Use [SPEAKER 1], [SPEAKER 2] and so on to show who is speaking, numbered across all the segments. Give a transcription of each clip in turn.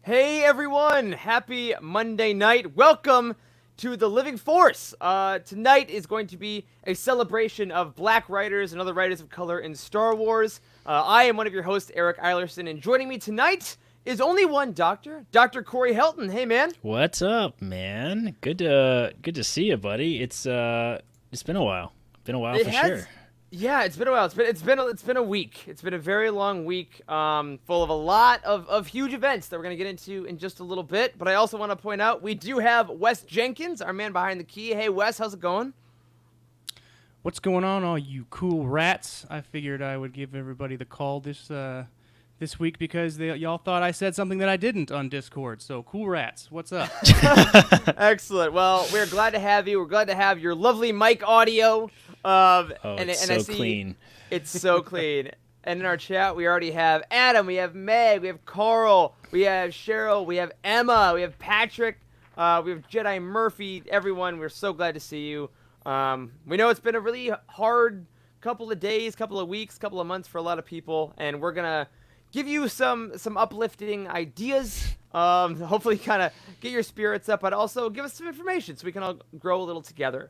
[SPEAKER 1] Hey everyone! Happy Monday night. Welcome to the Living Force. Tonight is going to be a celebration of black writers and other writers of color in Star Wars. I am one of your hosts, Eric Eilerson, and joining me tonight is only one doctor, Dr. Corey Helton. Hey man.
[SPEAKER 2] What's up, man? Good to see you, buddy. It's been a while. Been a while
[SPEAKER 1] It
[SPEAKER 2] for
[SPEAKER 1] has,
[SPEAKER 2] sure.
[SPEAKER 1] yeah, it's been a while. It's been a week. It's been a very long week, full of a lot of huge events that we're gonna get into in just a little bit. But I also want to point out we do have Wes Jenkins, our man behind the key. Hey Wes, how's it going?
[SPEAKER 3] What's going on, all you cool rats? I figured I would give everybody the call this week because y'all thought I said something that I didn't on Discord. So, cool rats, what's up?
[SPEAKER 1] Excellent. Well, we're glad to have you. We're glad to have your lovely mic audio.
[SPEAKER 2] It's
[SPEAKER 1] I
[SPEAKER 2] so
[SPEAKER 1] see
[SPEAKER 2] clean.
[SPEAKER 1] It's so clean. And in our chat, we already have Adam, we have Meg, we have Carl, we have Cheryl, we have Emma, we have Patrick, we have Jedi Murphy. Everyone, we're so glad to see you. We know it's been a really hard couple of days, couple of weeks, couple of months for a lot of people, and we're gonna give you some uplifting ideas. Hopefully, kind of get your spirits up, but also give us some information so we can all grow a little together.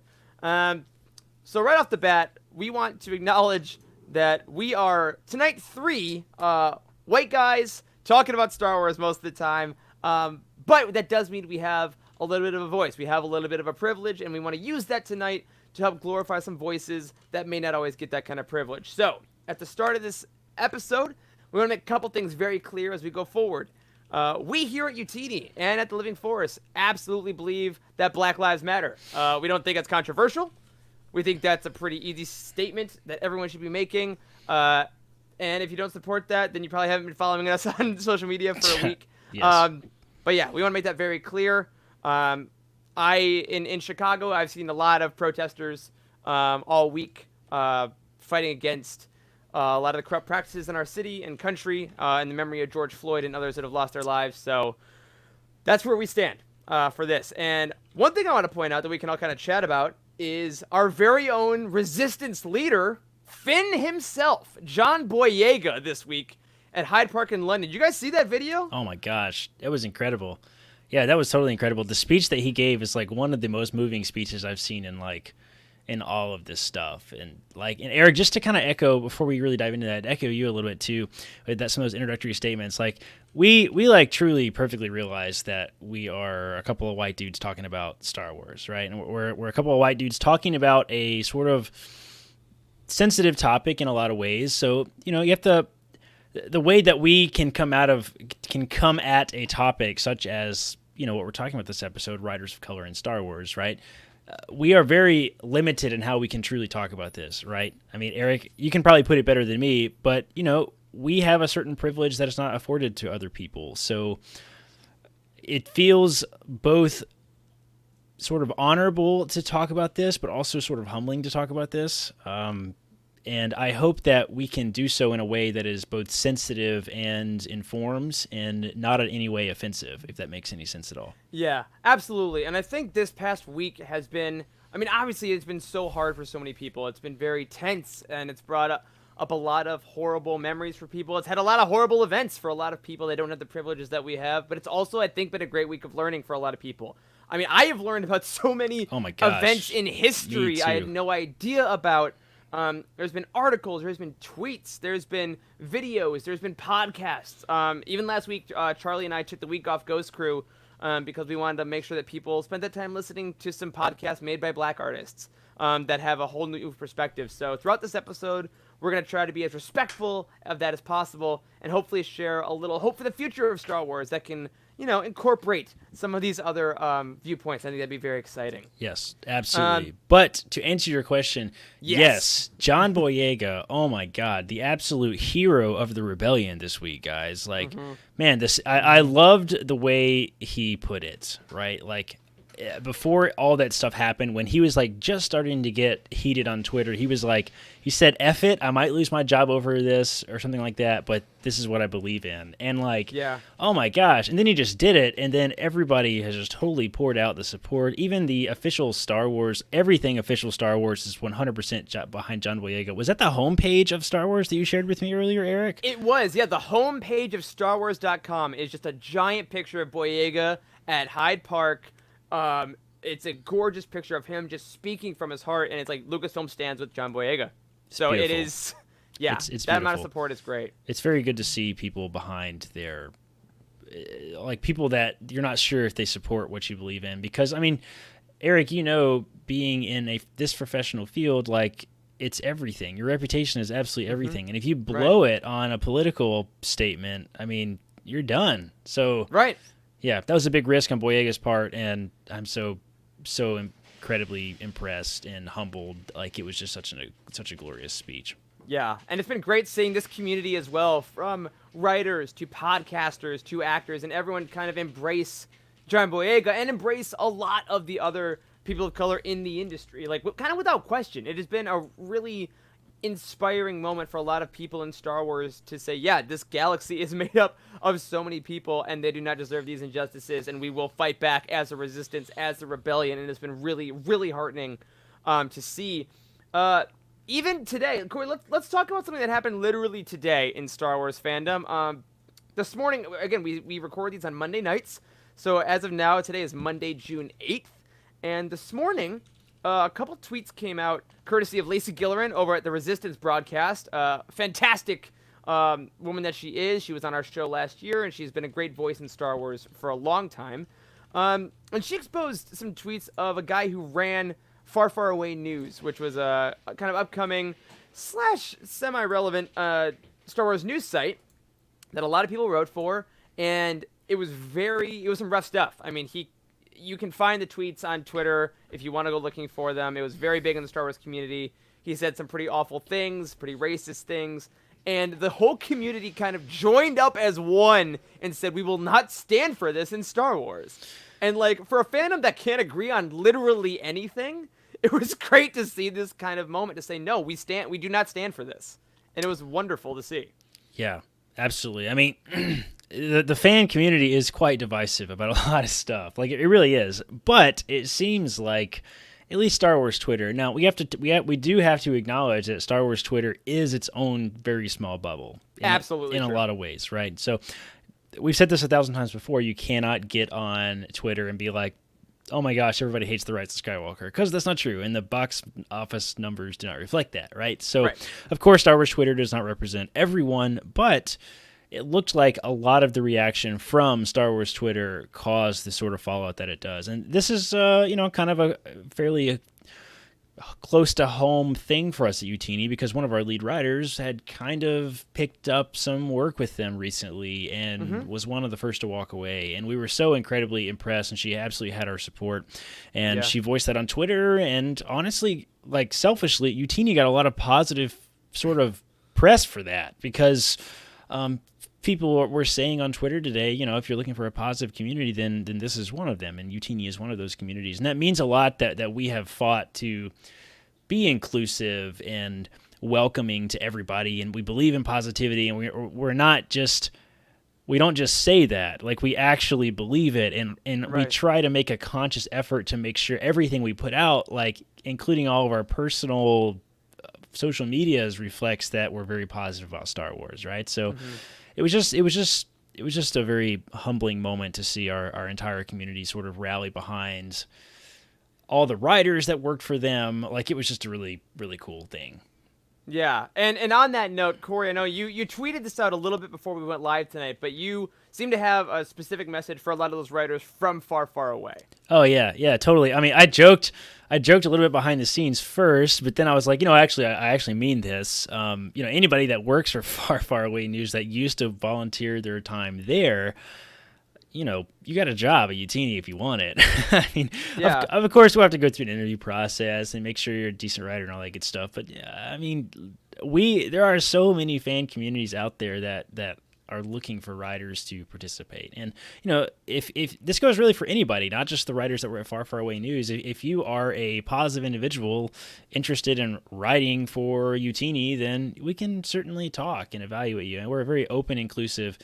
[SPEAKER 1] So right off the bat, we want to acknowledge that we are tonight three white guys talking about Star Wars most of the time, but that does mean we have a little bit of a voice. We have a little bit of a privilege, and we want to use that tonight to help glorify some voices that may not always get that kind of privilege. So at the start of this episode, we want to make a couple things very clear as we go forward. We here at UTD and at the Living Forest absolutely believe that Black Lives Matter. We don't think it's controversial. We think that's a pretty easy statement that everyone should be making. And if you don't support that, then you probably haven't been following us on social media for a week.
[SPEAKER 2] Yes.
[SPEAKER 1] But yeah, we want to make that very clear. In Chicago, I've seen a lot of protesters all week fighting against a lot of the corrupt practices in our city and country in the memory of George Floyd and others that have lost their lives. So that's where we stand for this. And one thing I want to point out that we can all kind of chat about is our very own resistance leader, Finn himself, John Boyega, this week at Hyde Park in London. Did you guys see that video?
[SPEAKER 2] Oh my gosh, it was incredible. Yeah, that was totally incredible. The speech that he gave is like one of the most moving speeches I've seen in all of this stuff. And Eric, just to kind of echo before we really dive into that, echo you a little bit too, with that some of those introductory statements. Like we like truly perfectly realize that we are a couple of white dudes talking about Star Wars, right? And we're a couple of white dudes talking about a sort of sensitive topic in a lot of ways. So, you know, you have to the way that we can come at a topic such as, you know, what we're talking about this episode, writers of color in Star Wars, right? We are very limited in how we can truly talk about this, right? I mean, Eric, you can probably put it better than me, but, you know, we have a certain privilege that is not afforded to other people. So it feels both sort of honorable to talk about this, but also sort of humbling to talk about this. And I hope that we can do so in a way that is both sensitive and informs and not in any way offensive, if that makes any sense at all.
[SPEAKER 1] Yeah, absolutely. And I think this past week has been, I mean, obviously it's been so hard for so many people. It's been very tense, and it's brought up a lot of horrible memories for people. It's had a lot of horrible events for a lot of people. They don't have the privileges that we have, but it's also, I think, been a great week of learning for a lot of people. I mean, I have learned about so many events in history I had no idea about. There's been articles, there's been tweets, there's been videos, there's been podcasts. Even last week, Charlie and I took the week off Ghost Crew because we wanted to make sure that people spent that time listening to some podcasts made by black artists that have a whole new perspective. So throughout this episode, we're going to try to be as respectful of that as possible and hopefully share a little hope for the future of Star Wars that can, you know, incorporate some of these other viewpoints. I think that'd be very exciting.
[SPEAKER 2] Yes, absolutely. But to answer your question, yes, John Boyega, oh my God, the absolute hero of the rebellion this week, guys. Like, man, I loved the way he put it, right? Like, before all that stuff happened, when he was like just starting to get heated on Twitter, he was like, he said, "F it, I might lose my job over this," or something like that, but this is what I believe in. And like,
[SPEAKER 1] Yeah.
[SPEAKER 2] oh my gosh. And then he just did it. And then everybody has just totally poured out the support. Even the official Star Wars, everything official Star Wars is 100% behind John Boyega. Was that the homepage of Star Wars that you shared with me earlier, Eric?
[SPEAKER 1] It was, yeah. The homepage of StarWars.com is just a giant picture of Boyega at Hyde Park. It's a gorgeous picture of him just speaking from his heart, and it's like Lucasfilm stands with John Boyega. So
[SPEAKER 2] beautiful.
[SPEAKER 1] it is, yeah.
[SPEAKER 2] It's
[SPEAKER 1] that amount of
[SPEAKER 2] beautiful.
[SPEAKER 1] support is great.
[SPEAKER 2] It's very good to see people behind their, like people that you're not sure if they support what you believe in. Because I mean, Eric, you know, being in this professional field, like it's everything. Your reputation is absolutely everything. And if you blow it on a political statement, I mean, you're done. So
[SPEAKER 1] Right.
[SPEAKER 2] yeah, that was a big risk on Boyega's part, and I'm so incredibly impressed and humbled. Like it was just such a glorious speech.
[SPEAKER 1] Yeah, and it's been great seeing this community as well, from writers to podcasters to actors, and everyone kind of embrace John Boyega and embrace a lot of the other people of color in the industry. Like, kind of without question. It has been a really inspiring moment for a lot of people in Star Wars to say, yeah, this galaxy is made up of so many people, and they do not deserve these injustices, and we will fight back as a resistance, as a rebellion, and it's been really, really heartening to see. Even today, Corey, let's talk about something that happened literally today in Star Wars fandom. This morning, again, we record these on Monday nights, so as of now, today is Monday, June 8th, and this morning, a couple tweets came out courtesy of Lacey Gillerin over at the Resistance broadcast. Fantastic woman that she is. She was on our show last year, and she's been a great voice in Star Wars for a long time. And she exposed some tweets of a guy who ran Far, Far Away News, which was a kind of upcoming / semi-relevant Star Wars news site that a lot of people wrote for, and it was some rough stuff. I mean, you can find the tweets on Twitter if you want to go looking for them. It was very big in the Star Wars community. He said some pretty awful things, pretty racist things, and the whole community kind of joined up as one and said, we will not stand for this in Star Wars. And like, for a fandom that can't agree on literally anything, it was great to see this kind of moment to say, no, we do not stand for this. And it was wonderful to see.
[SPEAKER 2] Yeah, absolutely. I mean, the fan community is quite divisive about a lot of stuff. Like it really is. But it seems like at least Star Wars Twitter. Now we do have to acknowledge that Star Wars Twitter is its own very small bubble.
[SPEAKER 1] Absolutely,
[SPEAKER 2] in
[SPEAKER 1] true.
[SPEAKER 2] a lot of ways, right? So we've said this 1,000 times before. You cannot get on Twitter and be like, oh my gosh, everybody hates the Rise of Skywalker, because that's not true, and the box office numbers do not reflect that, right? So, Of course, Star Wars Twitter does not represent everyone, but it looked like a lot of the reaction from Star Wars Twitter caused the sort of fallout that it does. And this is, kind of a fairly close to home thing for us at Utini, because one of our lead writers had kind of picked up some work with them recently and was one of the first to walk away. And we were so incredibly impressed, and she absolutely had our support. And she voiced that on Twitter. And honestly, like selfishly, Utini got a lot of positive sort of press for that, because people were saying on Twitter today, if you're looking for a positive community, then this is one of them, and Utini is one of those communities. And that means a lot that we have fought to be inclusive and welcoming to everybody, and we believe in positivity, and we don't just say that, like we actually believe it, and we try to make a conscious effort to make sure everything we put out, like including all of our personal social medias, reflects that we're very positive about Star Wars, right? So it was just a very humbling moment to see our entire community sort of rally behind all the writers that worked for them. Like, it was just a really, really cool thing.
[SPEAKER 1] Yeah, and on that note, Corey, I know you tweeted this out a little bit before we went live tonight, but you seem to have a specific message for a lot of those writers from Far, Far Away. Oh,
[SPEAKER 2] yeah, totally. I mean, I joked a little bit behind the scenes first, but then I was like, actually, I actually mean this. Anybody that works for Far, Far Away News that used to volunteer their time there, you got a job at Utini if you want it. I mean, of course, we'll have to go through an interview process and make sure you're a decent writer and all that good stuff. But yeah, I mean, there are so many fan communities out there that are looking for writers to participate. And if this goes really for anybody, not just the writers that were at Far Far Away News. If you are a positive individual interested in writing for Utini, then we can certainly talk and evaluate you. And we're a very open, inclusive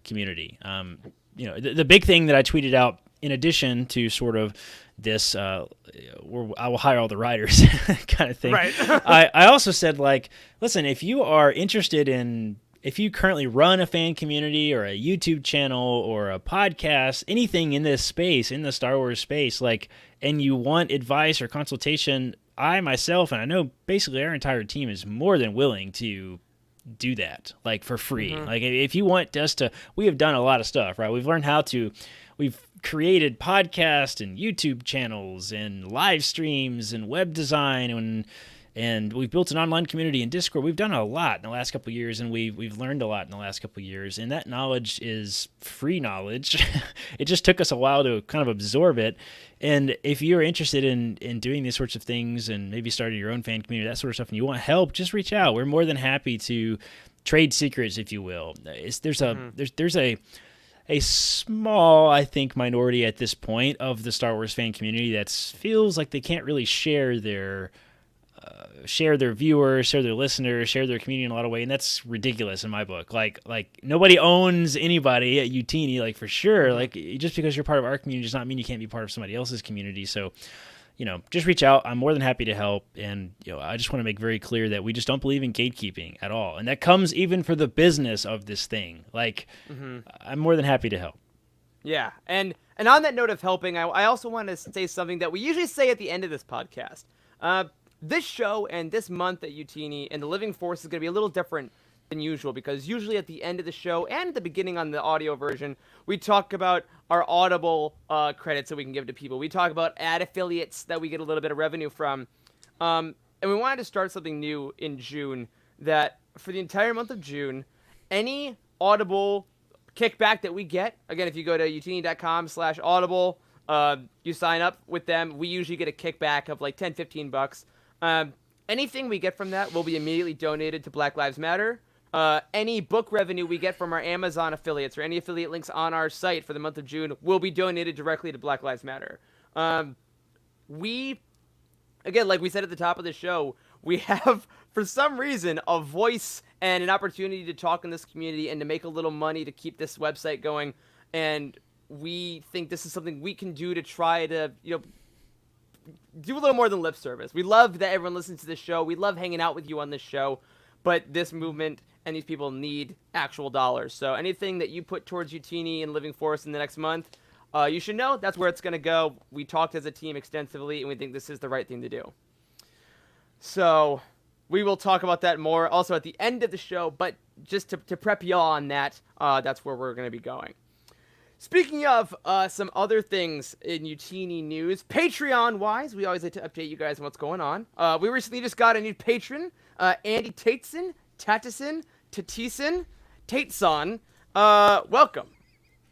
[SPEAKER 2] community. The big thing that I tweeted out, in addition to sort of this, I will hire all the writers kind of thing.
[SPEAKER 1] Right.
[SPEAKER 2] I also said, listen, if you are interested if you currently run a fan community or a YouTube channel or a podcast, anything in this space, in the Star Wars space, and you want advice or consultation, I myself, and I know basically our entire team is more than willing to do that, for free.
[SPEAKER 1] Mm-hmm.
[SPEAKER 2] If you want us to, we have done a lot of stuff, right? We've created podcasts and YouTube channels and live streams and web design and we've built an online community in Discord. We've done a lot in the last couple of years, and we've learned a lot in the last couple of years. And that knowledge is free knowledge. It just took us a while to kind of absorb it. And if you're interested in doing these sorts of things and maybe starting your own fan community, that sort of stuff, and you want help, just reach out. We're more than happy to trade secrets, if you will. There's a small, I think, minority at this point of the Star Wars fan community that feels like they can't really share their viewers, share their listeners, share their community in a lot of ways, and that's ridiculous in my book. Like nobody owns anybody at Utini, for sure. Just because you're part of our community does not mean you can't be part of somebody else's community. So, just reach out. I'm more than happy to help, and I just want to make very clear that we just don't believe in gatekeeping at all, and that comes even for the business of this thing. I'm more than happy to help.
[SPEAKER 1] Yeah, and on that note of helping, I also want to say something that we usually say at the end of this podcast. This show and this month at Utini and the Living Force is going to be a little different than usual, because usually at the end of the show and at the beginning on the audio version, we talk about our Audible credits that we can give to people. We talk about ad affiliates that we get a little bit of revenue from. And we wanted to start something new in June, that for the entire month of June, any Audible kickback that we get, again, if you go to utini.com/audible, you sign up with them, we usually get a kickback of like $10, $15. Anything we get from that will be immediately donated to Black Lives Matter. Any book revenue we get from our Amazon affiliates or any affiliate links on our site for the month of June will be donated directly to Black Lives Matter. Again, like we said at the top of the show, we have, for some reason, a voice and an opportunity to talk in this community and to make a little money to keep this website going. And we think this is something we can do to try to, do a little more than lip service. We love that everyone listens to this show. We love hanging out with you on this show. But this movement and these people need actual dollars. So anything that you put towards Utini and Living Force in the next month, you should know that's where it's going to go. We talked as a team extensively, and we think this is the right thing to do. So we will talk about that more also at the end of the show. But just to prep y'all on that, that's where we're going to be going. Speaking of some other things in Utini news, Patreon-wise, we always like to update you guys on what's going on. We recently just got a new patron, Andy Tateson, Tateson. Welcome.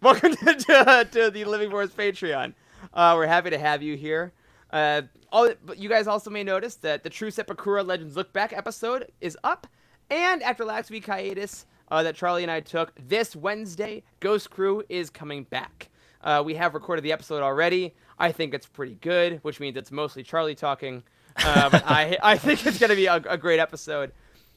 [SPEAKER 1] Welcome to the Living Force Patreon. We're happy to have you here. You guys also may notice that the True Sepakura Legends Look Back episode is up, and after last week's hiatus that Charlie and I took, this Wednesday, Ghost Crew is coming back. We have recorded the episode already. I think it's pretty good, which means it's mostly Charlie talking. But I think it's going to be a great episode.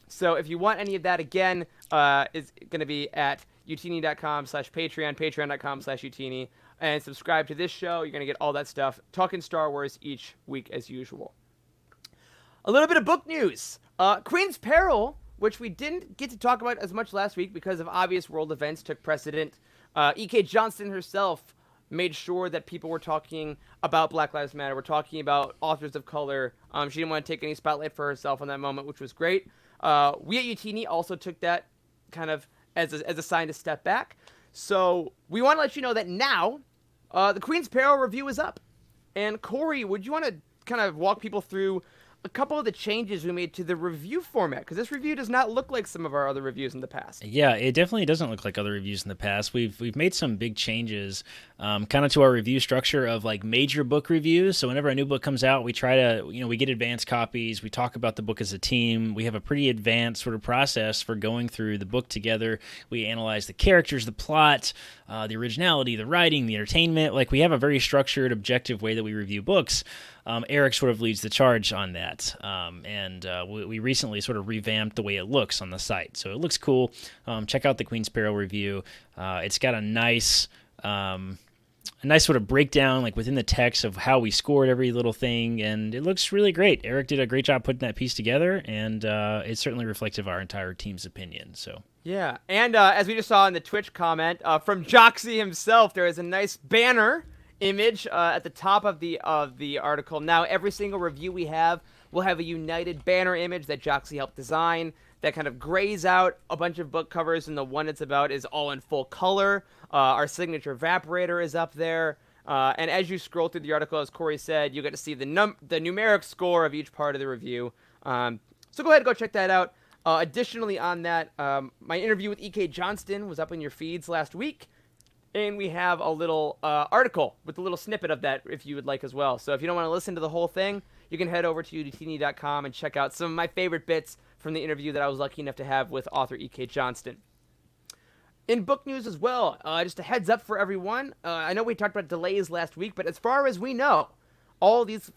[SPEAKER 1] So if you want any of that, again, it's going to be at utini.com/Patreon, patreon.com/Utini, and subscribe to this show. You're going to get all that stuff, talking Star Wars each week as usual. A little bit of book news. Queen's Peril, which we didn't get to talk about as much last week because of obvious world events, took precedent. E.K. Johnston herself made sure that people were talking about Black Lives Matter. We're talking about authors of color. She didn't want to take any spotlight for herself in that moment, which was great. We at Utini also took that kind of as a sign to step back. So we want to let you know that now the Queen's Peril review is up. And Corey, would you want to kind of walk people through a couple of the changes we made to the review format, because this review does not look like some of our other reviews in the past.
[SPEAKER 2] Yeah, it definitely doesn't look like other reviews in the past. We've made some big changes, kind of to our review structure of like major book reviews. So whenever a new book comes out, we try to, we get advanced copies. We talk about the book as a team. We have a pretty advanced sort of process for going through the book together. We analyze the characters, the plot, the originality, the writing, the entertainment. Like we have a very structured, objective way that we review books. Eric sort of leads the charge on that, and we recently sort of revamped the way it looks on the site. So it looks cool. Check out the Queen's Peril review. It's got a nice sort of breakdown, like within the text of how we scored every little thing, and it looks really great. Eric did a great job putting that piece together, and it's certainly reflective of our entire team's opinion. So.
[SPEAKER 1] Yeah, and as we just saw in the Twitch comment from Joxy himself, there is a nice banner image at the top of the article. Now, every single review we have will have a united banner image that Joxy helped design that kind of grays out a bunch of book covers, and the one it's about is all in full color. Our signature evaporator is up there. And as you scroll through the article, as Corey said, you get to see the numeric score of each part of the review. So go ahead and go check that out. Additionally on that, my interview with E.K. Johnston was up in your feeds last week. And we have a little article with a little snippet of that if you would like as well. So if you don't want to listen to the whole thing, you can head over to udtini.com and check out some of my favorite bits from the interview that I was lucky enough to have with author E.K. Johnston. In book news as well, just a heads up for everyone. I know we talked about delays last week, but as far as we know, all these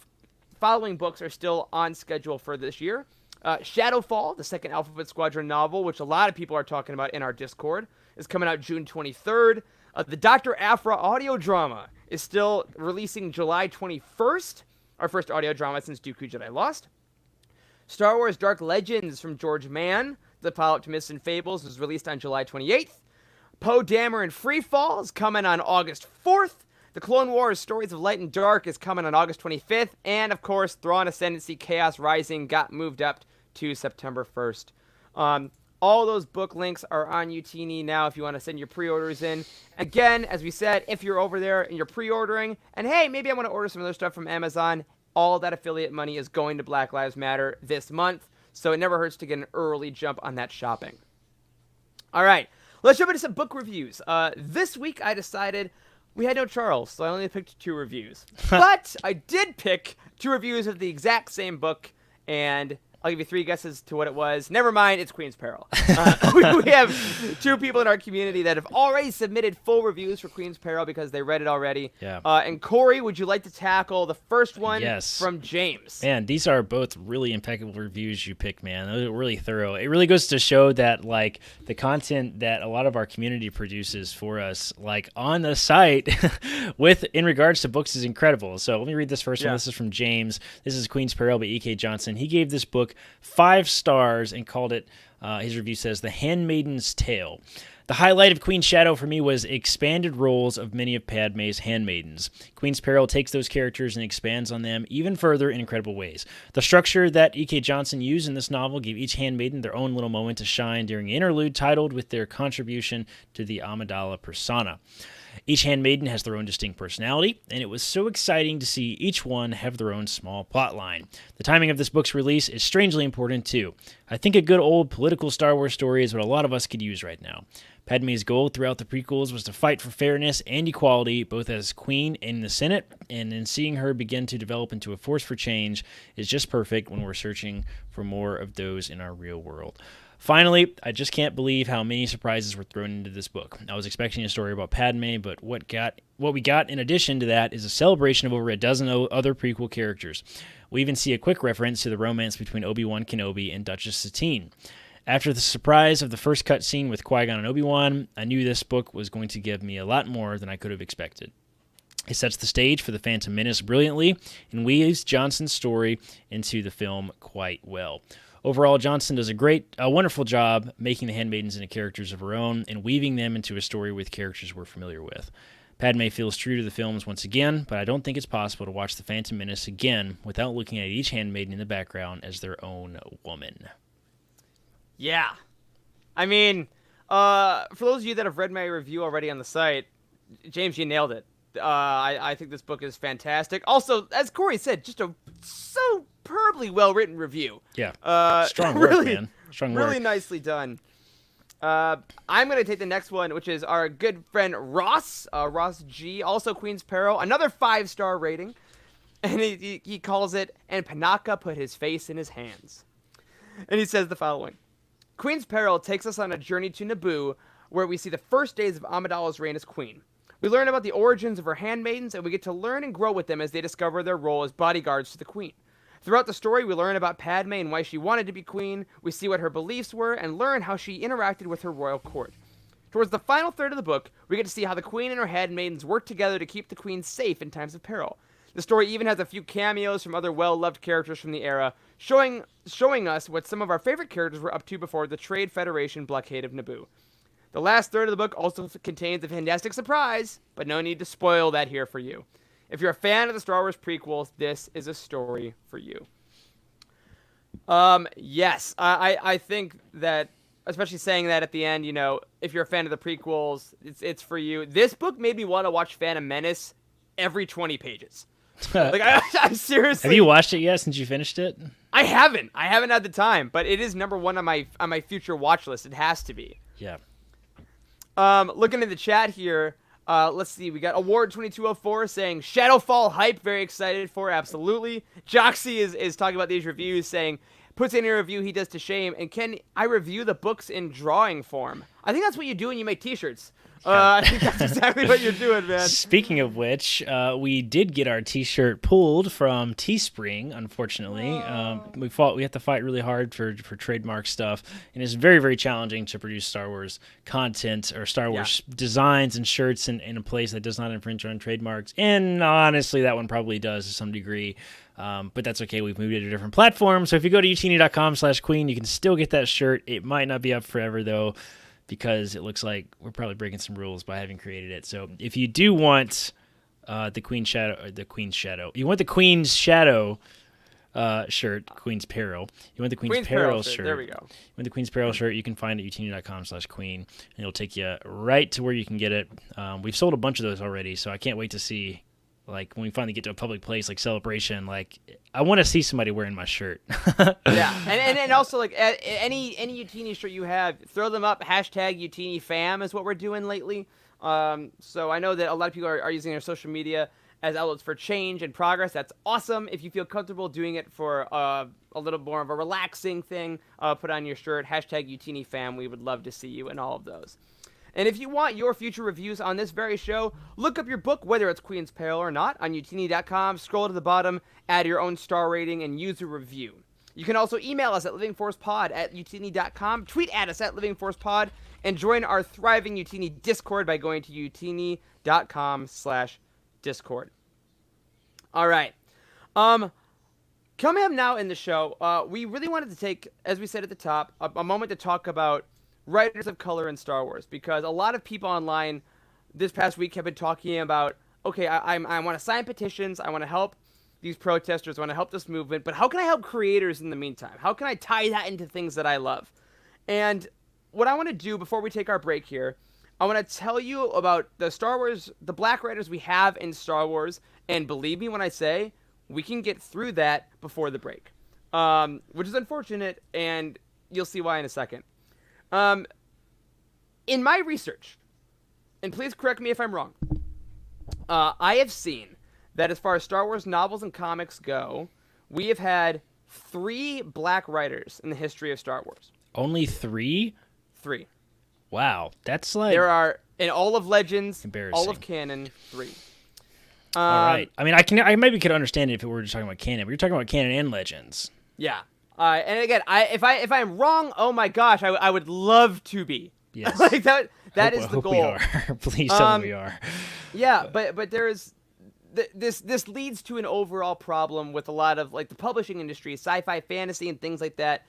[SPEAKER 1] following books are still on schedule for this year. Shadowfall, the second Alphabet Squadron novel, which a lot of people are talking about in our Discord, is coming out June 23rd. The Dr. Aphra audio drama is still releasing July 21st, our first audio drama since Dooku Jedi Lost. Star Wars Dark Legends from George Mann, the follow-up to Myths and Fables, was released on July 28th. Poe Dameron Freefall is coming on August 4th. The Clone Wars Stories of Light and Dark is coming on August 25th. And, of course, Thrawn Ascendancy Chaos Rising got moved up to September 1st. All those book links are on Utini now if you want to send your pre-orders in. Again, as we said, if you're over there and you're pre-ordering, and hey, maybe I want to order some other stuff from Amazon, all that affiliate money is going to Black Lives Matter this month, so it never hurts to get an early jump on that shopping. All right, let's jump into some book reviews. This week I decided we had no Charles, so I only picked 2 reviews. But I did pick 2 reviews of the exact same book, and I'll give you 3 guesses to what it was. Never mind, it's Queen's Peril. We have 2 people in our community that have already submitted full reviews for Queen's Peril because they read it already.
[SPEAKER 2] Yeah.
[SPEAKER 1] And Corey, would you like to tackle the first one from James?
[SPEAKER 2] Man, these are both really impeccable reviews you picked, man. Those are really thorough. It really goes to show that, like, the content that a lot of our community produces for us, like, on the site in regards to books is incredible. So let me read this first one. This is from James. This is Queen's Peril by E.K. Johnston. He gave this book 5 stars and called it, his review says, The Handmaiden's Tale. The highlight of Queen's Shadow for me was expanded roles of many of Padme's handmaidens. Queen's Peril takes those characters and expands on them even further in incredible ways. The structure that E.K. Johnston used in this novel gave each handmaiden their own little moment to shine during the interlude titled with their contribution to the Amidala persona. Each handmaiden has their own distinct personality, and it was so exciting to see each one have their own small plot line. The timing of this book's release is strangely important, too. I think a good old political Star Wars story is what a lot of us could use right now. Padme's goal throughout the prequels was to fight for fairness and equality, both as queen and in the Senate, and in seeing her begin to develop into a force for change is just perfect when we're searching for more of those in our real world. Finally, I just can't believe how many surprises were thrown into this book. I was expecting a story about Padme, but what we got in addition to that is a celebration of over a dozen other prequel characters. We even see a quick reference to the romance between Obi-Wan Kenobi and Duchess Satine. After the surprise of the first cutscene with Qui-Gon and Obi-Wan, I knew this book was going to give me a lot more than I could have expected. It sets the stage for The Phantom Menace brilliantly and weaves Johnston's story into the film quite well. Overall, Johnston does a wonderful job making the handmaidens into characters of her own and weaving them into a story with characters we're familiar with. Padme feels true to the films once again, but I don't think it's possible to watch The Phantom Menace again without looking at each handmaiden in the background as their own woman.
[SPEAKER 1] Yeah. I mean, for those of you that have read my review already on the site, James, you nailed it. I think this book is fantastic. Also, as Corey said, just a superbly well written review.
[SPEAKER 2] Yeah.
[SPEAKER 1] Uh,
[SPEAKER 2] Strong work,
[SPEAKER 1] really,
[SPEAKER 2] man. Strong work.
[SPEAKER 1] really nicely done. I'm gonna take the next one, which is our good friend Ross, Ross G, also Queen's Peril, another 5-star rating, and he calls it "And Panaka put his face in his hands," and he says the following: Queen's Peril takes us on a journey to Naboo, where we see the first days of Amidala's reign as queen. We learn about the origins of her handmaidens, and we get to learn and grow with them as they discover their role as bodyguards to the queen. Throughout the story, we learn about Padme and why she wanted to be queen, we see what her beliefs were, and learn how she interacted with her royal court. Towards the final third of the book, we get to see how the queen and her handmaidens work together to keep the queen safe in times of peril. The story even has a few cameos from other well-loved characters from the era, showing us what some of our favorite characters were up to before the Trade Federation blockade of Naboo. The last third of the book also contains a fantastic surprise, but no need to spoil that here for you. If you're a fan of the Star Wars prequels, this is a story for you. Yes, I think that, especially saying that at the end, you know, if you're a fan of the prequels, it's for you. This book made me want to watch Phantom Menace every 20 pages. Like, I seriously.
[SPEAKER 2] Have you watched it yet since you finished it?
[SPEAKER 1] I haven't had the time, but it is number one on my future watch list. It has to be.
[SPEAKER 2] Yeah.
[SPEAKER 1] Looking at the chat here, let's see. We got Award 2204 saying Shadowfall hype. Very excited for. Absolutely. Joxy is talking about these reviews, saying puts in a review he does to shame. And can I review the books in drawing form? I think that's what you do when you make T-shirts. I think that's exactly what you're doing, man.
[SPEAKER 2] Speaking of which, we did get our T-shirt pulled from Teespring. Unfortunately, we have to fight really hard for trademark stuff, and it's very, very challenging to produce Star Wars content or Star Wars designs and shirts in a place that does not infringe on trademarks. And honestly, that one probably does to some degree. But that's okay. We've moved it to a different platform. So if you go to utini.com/queen, you can still get that shirt. It might not be up forever though, because it looks like we're probably breaking some rules by having created it. So if you do want the Queen's Shadow, you want the Queen's Shadow shirt, Queen's Peril. You want the Queen's Peril shirt.
[SPEAKER 1] There we go.
[SPEAKER 2] You want the Queen's Peril shirt, you can find it at utini.com/queen, and it'll take you right to where you can get it. We've sold a bunch of those already, so I can't wait to see, like, when we finally get to a public place like Celebration. Like, I want to see somebody wearing my shirt.
[SPEAKER 1] Yeah, and also, like, any Utini shirt you have, throw them up. Hashtag Utini fam is what we're doing lately. So I know that a lot of people are using their social media as outlets for change and progress. That's awesome. If you feel comfortable doing it for a little more of a relaxing thing, put on your shirt. Hashtag Utini fam. We would love to see you in all of those. And if you want your future reviews on this very show, look up your book, whether it's Queen's Peril or not, on utini.com, scroll to the bottom, add your own star rating, and use a review. You can also email us at livingforcepod@utini.com, tweet at us at livingforcepod, and join our thriving Utini Discord by going to utini.com/Discord. All right. Coming up now in the show, we really wanted to take, as we said at the top, a moment to talk about writers of color in Star Wars, because a lot of people online this past week have been talking about, okay, I want to sign petitions, I want to help these protesters, I want to help this movement, but how can I help creators in the meantime? How can I tie that into things that I love? And what I want to do before we take our break here, I want to tell you about the Star Wars, the black writers we have in Star Wars, and believe me when I say we can get through that before the break, which is unfortunate, and you'll see why in a second. In my research, and please correct me if I'm wrong, I have seen that as far as Star Wars novels and comics go, we have had 3 black writers in the history of Star Wars.
[SPEAKER 2] Only 3?
[SPEAKER 1] 3.
[SPEAKER 2] Wow, that's like...
[SPEAKER 1] There are, in all of Legends,
[SPEAKER 2] embarrassing.
[SPEAKER 1] all of canon, 3.
[SPEAKER 2] All right. I mean, I maybe could understand it if we were just talking about canon, but you're talking about canon and Legends.
[SPEAKER 1] Yeah. And again, if I'm wrong, oh my gosh, I would love to be.
[SPEAKER 2] Yes.
[SPEAKER 1] Like that is the goal.
[SPEAKER 2] We are. Please tell me we are.
[SPEAKER 1] Yeah, but there is this leads to an overall problem with a lot of, like, the publishing industry, sci-fi, fantasy, and things like that.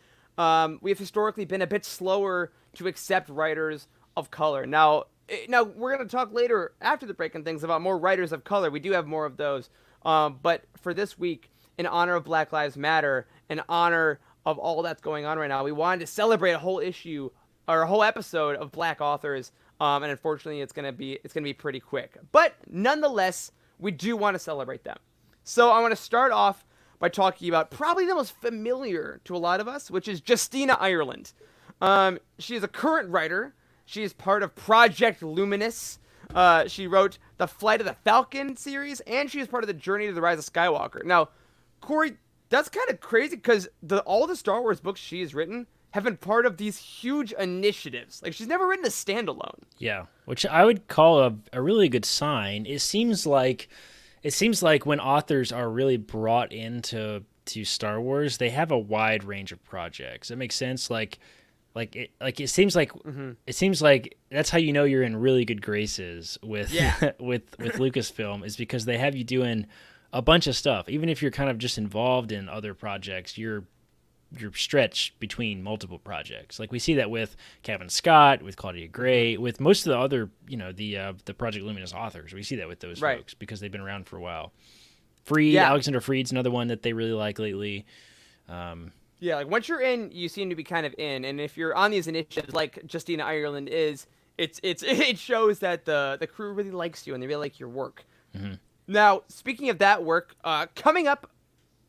[SPEAKER 1] We have historically been a bit slower to accept writers of color. Now we're going to talk later after the break and things about more writers of color. We do have more of those. But for this week, in honor of Black Lives Matter, in honor of all that's going on right now, we wanted to celebrate a whole issue or a whole episode of black authors and unfortunately, it's gonna be pretty quick. But nonetheless, we do want to celebrate them. So I want to start off by talking about probably the most familiar to a lot of us, which is Justina Ireland. She is a current writer. She is part of Project Luminous. She wrote the Flight of the Falcon series, and she is part of the Journey to the Rise of Skywalker. Now, Corey, that's kind of crazy because all the Star Wars books she has written have been part of these huge initiatives. Like, she's never written a standalone.
[SPEAKER 2] Yeah, which I would call a really good sign. It seems like when authors are really brought into Star Wars, they have a wide range of projects. That makes sense. It seems like that's how you know you're in really good graces with with Lucasfilm, is because they have you doing a bunch of stuff. Even if you're kind of just involved in other projects, you're stretched between multiple projects. Like we see that with Kevin Scott, with Claudia Gray, with most of the other, the Project Luminous authors. We see that with those folks because they've been around for a while. Alexander Freed's another one that they really like lately.
[SPEAKER 1] Yeah, like once you're in, you seem to be kind of in, and if you're on these initiatives, like Justina Ireland is, it shows that the crew really likes you and they really like your work.
[SPEAKER 2] Mm-hmm.
[SPEAKER 1] Now, speaking of that work, coming up,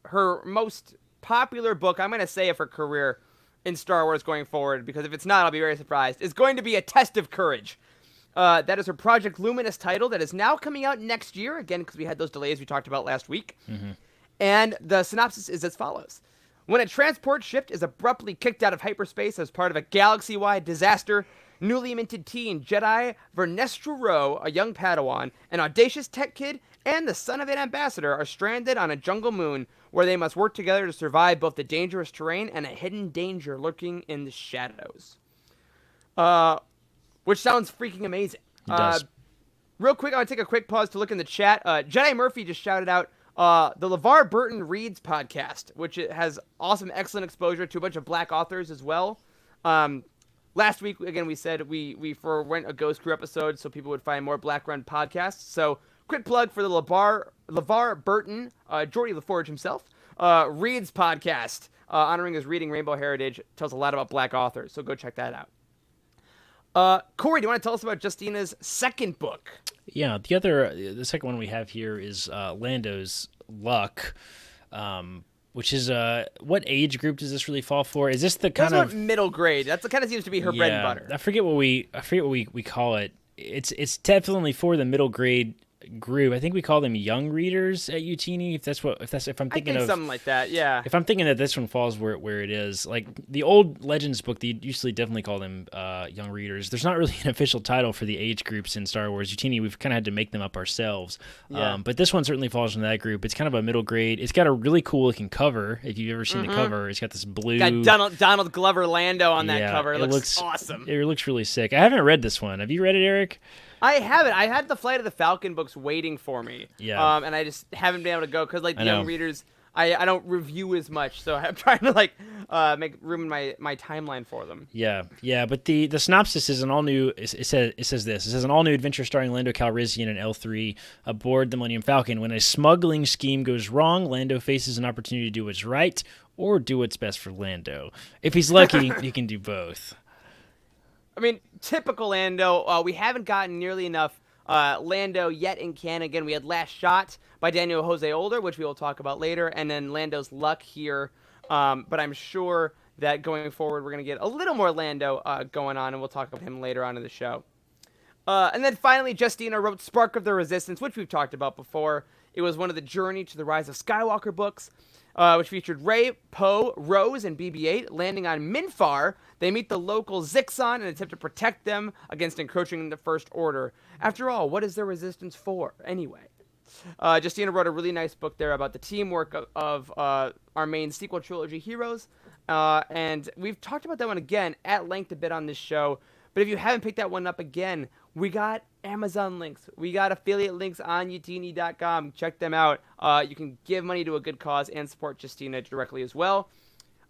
[SPEAKER 1] her most popular book, I'm going to say, of her career in Star Wars going forward, because if it's not, I'll be very surprised, is going to be A Test of Courage. That is her Project Luminous title that is now coming out next year, again, because we had those delays we talked about last week.
[SPEAKER 2] Mm-hmm.
[SPEAKER 1] And the synopsis is as follows. When a transport ship is abruptly kicked out of hyperspace as part of a galaxy-wide disaster, newly minted teen Jedi Vernestra Rowe, a young Padawan, an audacious tech kid, and the son of an ambassador are stranded on a jungle moon where they must work together to survive both the dangerous terrain and a hidden danger lurking in the shadows. Which sounds freaking amazing.
[SPEAKER 2] It does.
[SPEAKER 1] Real quick, I want to take a quick pause to look in the chat. Jedi Murphy just shouted out the LeVar Burton Reads podcast, which it has awesome, excellent exposure to a bunch of black authors as well. Last week, again, we said we forewent a Ghost Crew episode so people would find more black-run podcasts. So, quick plug for the LeVar Burton, Geordie LaForge himself, Reads podcast, honoring his reading rainbow heritage. Tells a lot about black authors, so go check that out. Corey, do you want to tell us about Justina's second book?
[SPEAKER 2] Yeah, the second one we have here is Lando's Luck, which is what age group does this really fall for? Is this the kind of
[SPEAKER 1] middle grade? That's kind of seems to be her bread and butter.
[SPEAKER 2] I forget what we call it. It's definitely for the middle grade group. I think we call them young readers at UTini. If I'm thinking of
[SPEAKER 1] something like that, yeah.
[SPEAKER 2] If I'm thinking that this one falls where it is, like the old Legends book, they usually definitely call them young readers. There's not really an official title for the age groups in Star Wars UTini. We've kind of had to make them up ourselves.
[SPEAKER 1] Yeah.
[SPEAKER 2] But this one certainly falls in that group. It's kind of a middle grade. It's got a really cool looking cover. If you've ever seen the cover, it's got this blue.
[SPEAKER 1] Got Donald Glover Lando on that cover. It looks awesome.
[SPEAKER 2] It looks really sick. I haven't read this one. Have you read it, Eric?
[SPEAKER 1] I haven't. I had the Flight of the Falcon books waiting for me.
[SPEAKER 2] Yeah.
[SPEAKER 1] And I just haven't been able to go because, like, the young readers, I don't review as much, so I'm trying to, like, make room in my timeline for them.
[SPEAKER 2] Yeah. But the synopsis is an all new. It says an all new adventure starring Lando Calrissian and L3 aboard the Millennium Falcon. When a smuggling scheme goes wrong, Lando faces an opportunity to do what's right or do what's best for Lando. If he's lucky, he can do both.
[SPEAKER 1] I mean, typical Lando. We haven't gotten nearly enough Lando yet in canon. Again, we had Last Shot by Daniel Jose Older, which we will talk about later, and then Lando's Luck here. But I'm sure that going forward, we're going to get a little more Lando going on, and we'll talk about him later on in the show. And then finally, Justina wrote Spark of the Resistance, which we've talked about before. It was one of the Journey to the Rise of Skywalker books, which featured Rey, Poe, Rose, and BB-8 landing on Minfar. They meet the local Zixon and attempt to protect them against encroaching the First Order. After all, what is the Resistance for, anyway? Justina wrote a really nice book there about the teamwork of our main sequel trilogy heroes. And we've talked about that one again at length a bit on this show. But if you haven't picked that one up again, we got Amazon links. We got affiliate links on utini.com. Check them out. You can give money to a good cause and support Justina directly as well.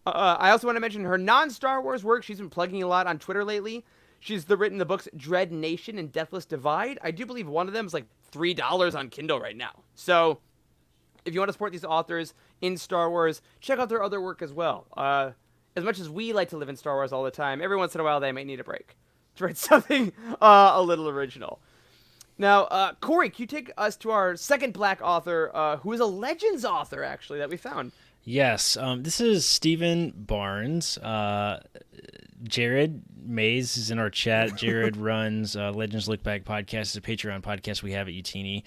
[SPEAKER 1] I also want to mention her non-Star Wars work. She's been plugging a lot on Twitter lately. She's written the books Dread Nation and Deathless Divide. I do believe one of them is like $3 on Kindle right now. So if you want to support these authors in Star Wars, check out their other work as well. As much as we like to live in Star Wars all the time, every once in a while they might need a break. to write something a little original. Now, Corey, can you take us to our second black author, who is a Legends author, actually, that we found?
[SPEAKER 2] Yes, this is Stephen Barnes. Jared Mays is in our chat. Jared runs Legends Look Back podcast. It's a Patreon podcast we have at Utini.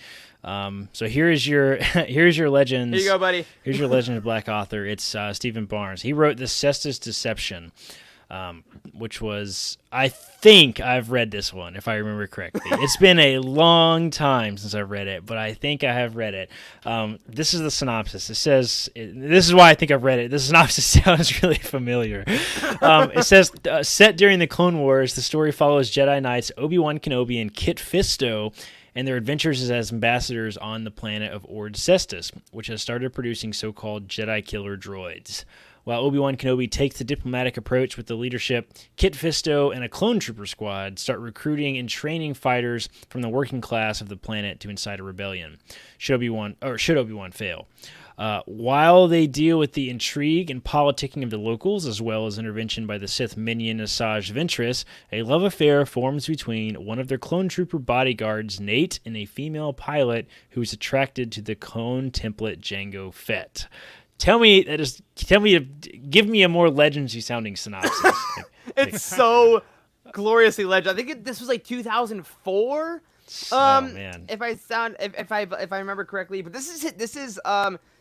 [SPEAKER 2] So here's your Legends.
[SPEAKER 1] Here you go, buddy.
[SPEAKER 2] Here's your Legends Black author. It's Stephen Barnes. He wrote The Cestus Deception, which was, I think I've read this one, if I remember correctly. It's been a long time since I've read it, but I think I have read it. This is the synopsis. It says, this is why I think I've read it. The synopsis sounds really familiar. It says, set during the Clone Wars, the story follows Jedi Knights Obi-Wan Kenobi and Kit Fisto and their adventures as ambassadors on the planet of Ord Cestus, which has started producing so-called Jedi killer droids. While Obi-Wan Kenobi takes the diplomatic approach with the leadership, Kit Fisto and a clone trooper squad start recruiting and training fighters from the working class of the planet to incite a rebellion, should Obi-Wan fail. While they deal with the intrigue and politicking of the locals, as well as intervention by the Sith minion Asajj Ventress, a love affair forms between one of their clone trooper bodyguards, Nate, and a female pilot who is attracted to the clone template Jango Fett. Give me a more Legends-y sounding synopsis.
[SPEAKER 1] It's so gloriously legend. I think this was like 2004.
[SPEAKER 2] Oh man.
[SPEAKER 1] If I remember correctly, but this is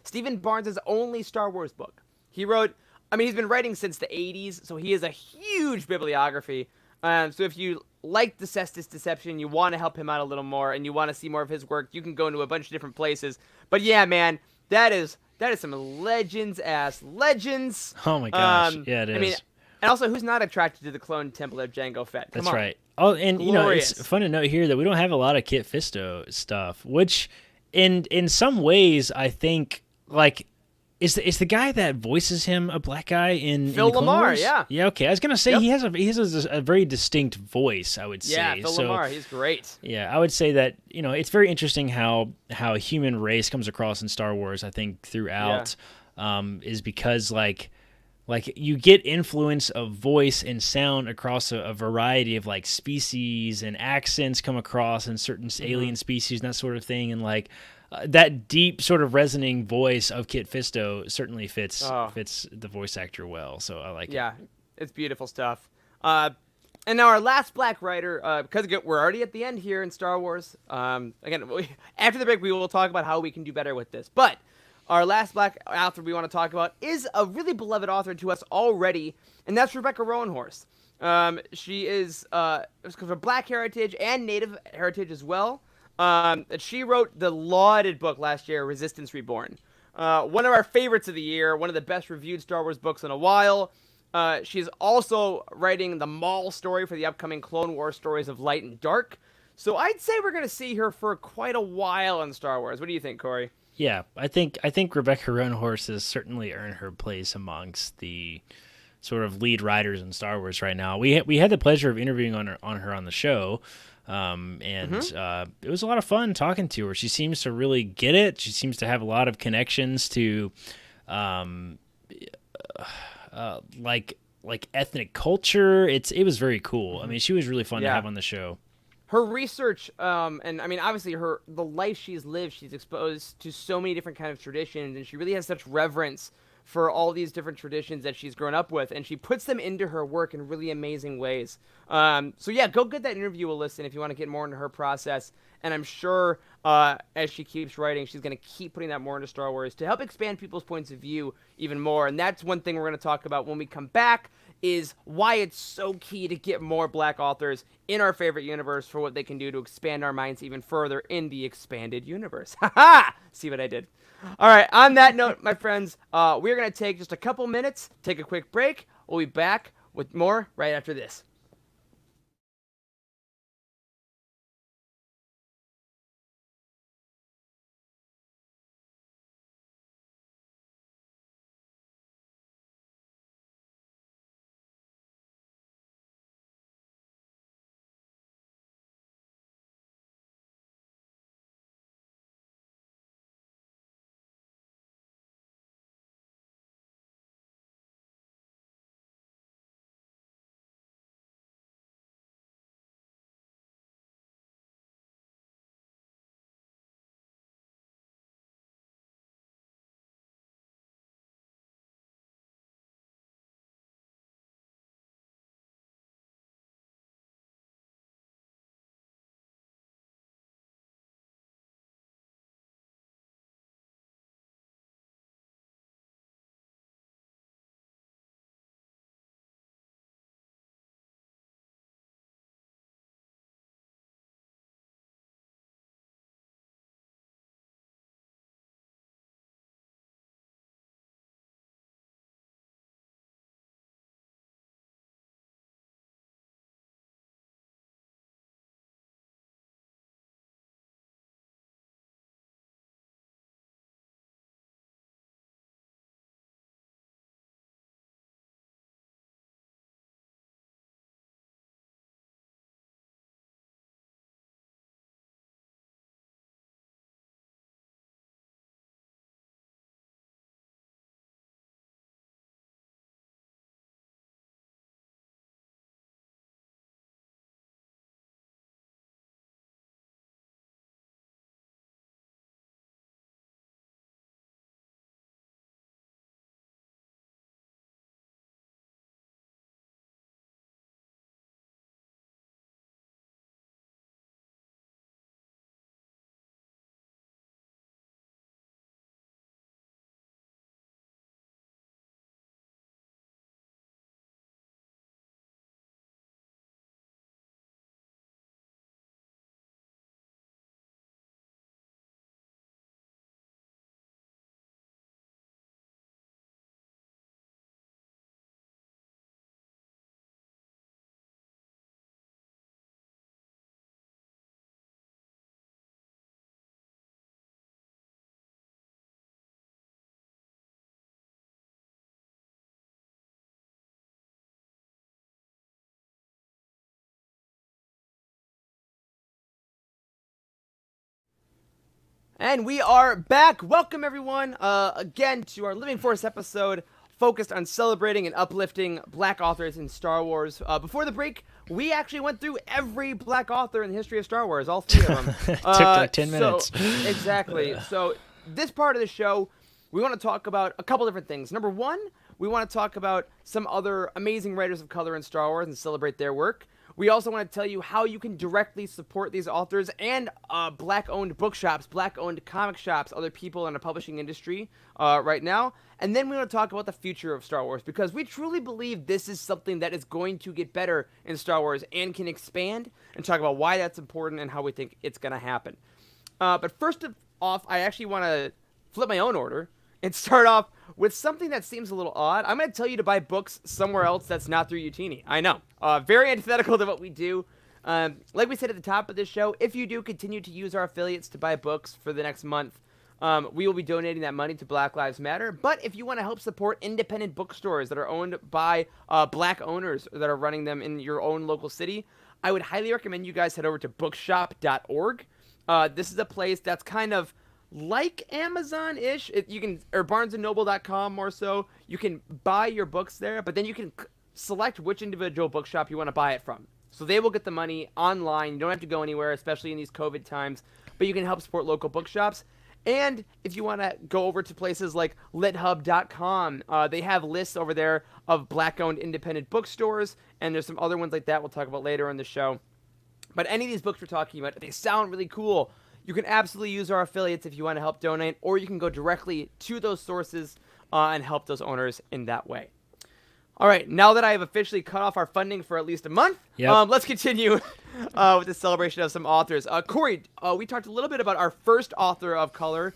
[SPEAKER 1] Stephen Barnes' only Star Wars book. He wrote, I mean, he's been writing since the 80s, so he has a huge bibliography. So if you like the Cestus Deception, you want to help him out a little more, and you want to see more of his work, you can go into a bunch of different places. But yeah, man, that is some legends.
[SPEAKER 2] Oh my gosh. Yeah, it is.
[SPEAKER 1] I mean, and also, who's not attracted to the clone temple of Jango Fett? Come
[SPEAKER 2] That's
[SPEAKER 1] on.
[SPEAKER 2] right. Oh, and
[SPEAKER 1] Glorious.
[SPEAKER 2] it's fun to note here that we don't have a lot of Kit Fisto stuff, which in some ways I think like is the guy that voices him a black guy in
[SPEAKER 1] Phil
[SPEAKER 2] the Clone
[SPEAKER 1] LaMarr,
[SPEAKER 2] Wars?
[SPEAKER 1] yeah.
[SPEAKER 2] Yeah, okay. I was gonna say
[SPEAKER 1] Yep.
[SPEAKER 2] he has a very distinct voice, I would say.
[SPEAKER 1] Yeah, Phil
[SPEAKER 2] So,
[SPEAKER 1] LaMarr, he's great.
[SPEAKER 2] yeah, I would say that, it's very interesting how a human race comes across in Star Wars, I think, throughout, is because, like you get influence of voice and sound across a variety of, like, species, and accents come across in certain alien species and that sort of thing, and, like, that deep sort of resonating voice of Kit Fisto certainly fits the voice actor well, so I like it.
[SPEAKER 1] Yeah, it's beautiful stuff. And now our last black writer, because we're already at the end here in Star Wars. Again, after the break, we will talk about how we can do better with this. But our last black author we want to talk about is a really beloved author to us already, and that's Rebecca Roanhorse. She is of Black heritage and Native heritage as well. She wrote the lauded book last year, Resistance Reborn. One of our favorites of the year, one of the best reviewed Star Wars books in a while. She's also writing the Maul story for the upcoming Clone Wars stories of Light and Dark. So I'd say we're going to see her for quite a while in Star Wars. What do you think, Corey?
[SPEAKER 2] Yeah, I think Rebecca Roanhorse has certainly earned her place amongst the sort of lead writers in Star Wars right now. We had the pleasure of interviewing on her on the show. It was a lot of fun talking to her. She seems to really get it. She seems to have a lot of connections to, like ethnic culture. It was very cool. I mean, she was really fun to have on the show.
[SPEAKER 1] Her research, and I mean, obviously the life she's lived, she's exposed to so many different kind of traditions, and she really has such reverence for all these different traditions that she's grown up with, and she puts them into her work in really amazing ways. So yeah, go get that interview a listen if you want to get more into her process. And I'm sure as she keeps writing, she's going to keep putting that more into Star Wars to help expand people's points of view even more. And that's one thing we're going to talk about when we come back, is why it's so key to get more black authors in our favorite universe for what they can do to expand our minds even further in the expanded universe. Ha! See what I did? All right, on that note, my friends, we're going to take just a couple minutes, take a quick break. We'll be back with more right after this. And we are back. Welcome, everyone, again to our Living Force episode focused on celebrating and uplifting Black authors in Star Wars. Before the break, we actually went through every Black author in the history of Star Wars, all 3 of them.
[SPEAKER 2] Took like 10 minutes.
[SPEAKER 1] Exactly. So this part of the show, we want to talk about a couple different things. Number one, we want to talk about some other amazing writers of color in Star Wars and celebrate their work. We also want to tell you how you can directly support these authors and Black-owned bookshops, Black-owned comic shops, other people in the publishing industry right now. And then we want to talk about the future of Star Wars, because we truly believe this is something that is going to get better in Star Wars and can expand, and talk about why that's important and how we think it's going to happen. But first off, I actually want to flip my own order and start off with something that seems a little odd. I'm going to tell you to buy books somewhere else that's not through Youtini. I know. Very antithetical to what we do. Like we said at the top of this show, if you do continue to use our affiliates to buy books for the next month, we will be donating that money to Black Lives Matter. But if you want to help support independent bookstores that are owned by Black owners that are running them in your own local city, I would highly recommend you guys head over to bookshop.org. This is a place that's kind of like Amazon-ish. You can, or BarnesandNoble.com more so. You can buy your books there, but then you can select which individual bookshop you want to buy it from. So they will get the money online. You don't have to go anywhere, especially in these COVID times. But you can help support local bookshops. And if you want to go over to places like LitHub.com, they have lists over there of Black-owned independent bookstores, and there's some other ones like that we'll talk about later in the show. But any of these books we're talking about, they sound really cool. You can absolutely use our affiliates if you want to help donate, or you can go directly to those sources and help those owners in that way. All right, now that I have officially cut off our funding for at least a month, let's continue with the celebration of some authors. Corey, we talked a little bit about our first author of color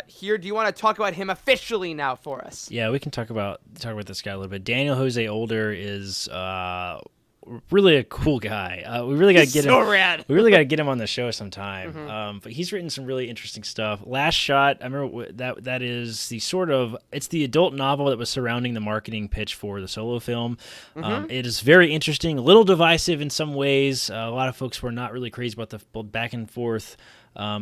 [SPEAKER 1] here. Do you want to talk about him officially now for us?
[SPEAKER 2] Yeah, we can talk about this guy a little bit. Daniel Jose Older is really a cool guy. We really got to get him.
[SPEAKER 1] Rad.
[SPEAKER 2] We really got to get him on the show sometime. But he's written some really interesting stuff. Last Shot, I remember that is the it's the adult novel that was surrounding the marketing pitch for the Solo film. It is very interesting, a little divisive in some ways. A lot of folks were not really crazy about the back and forth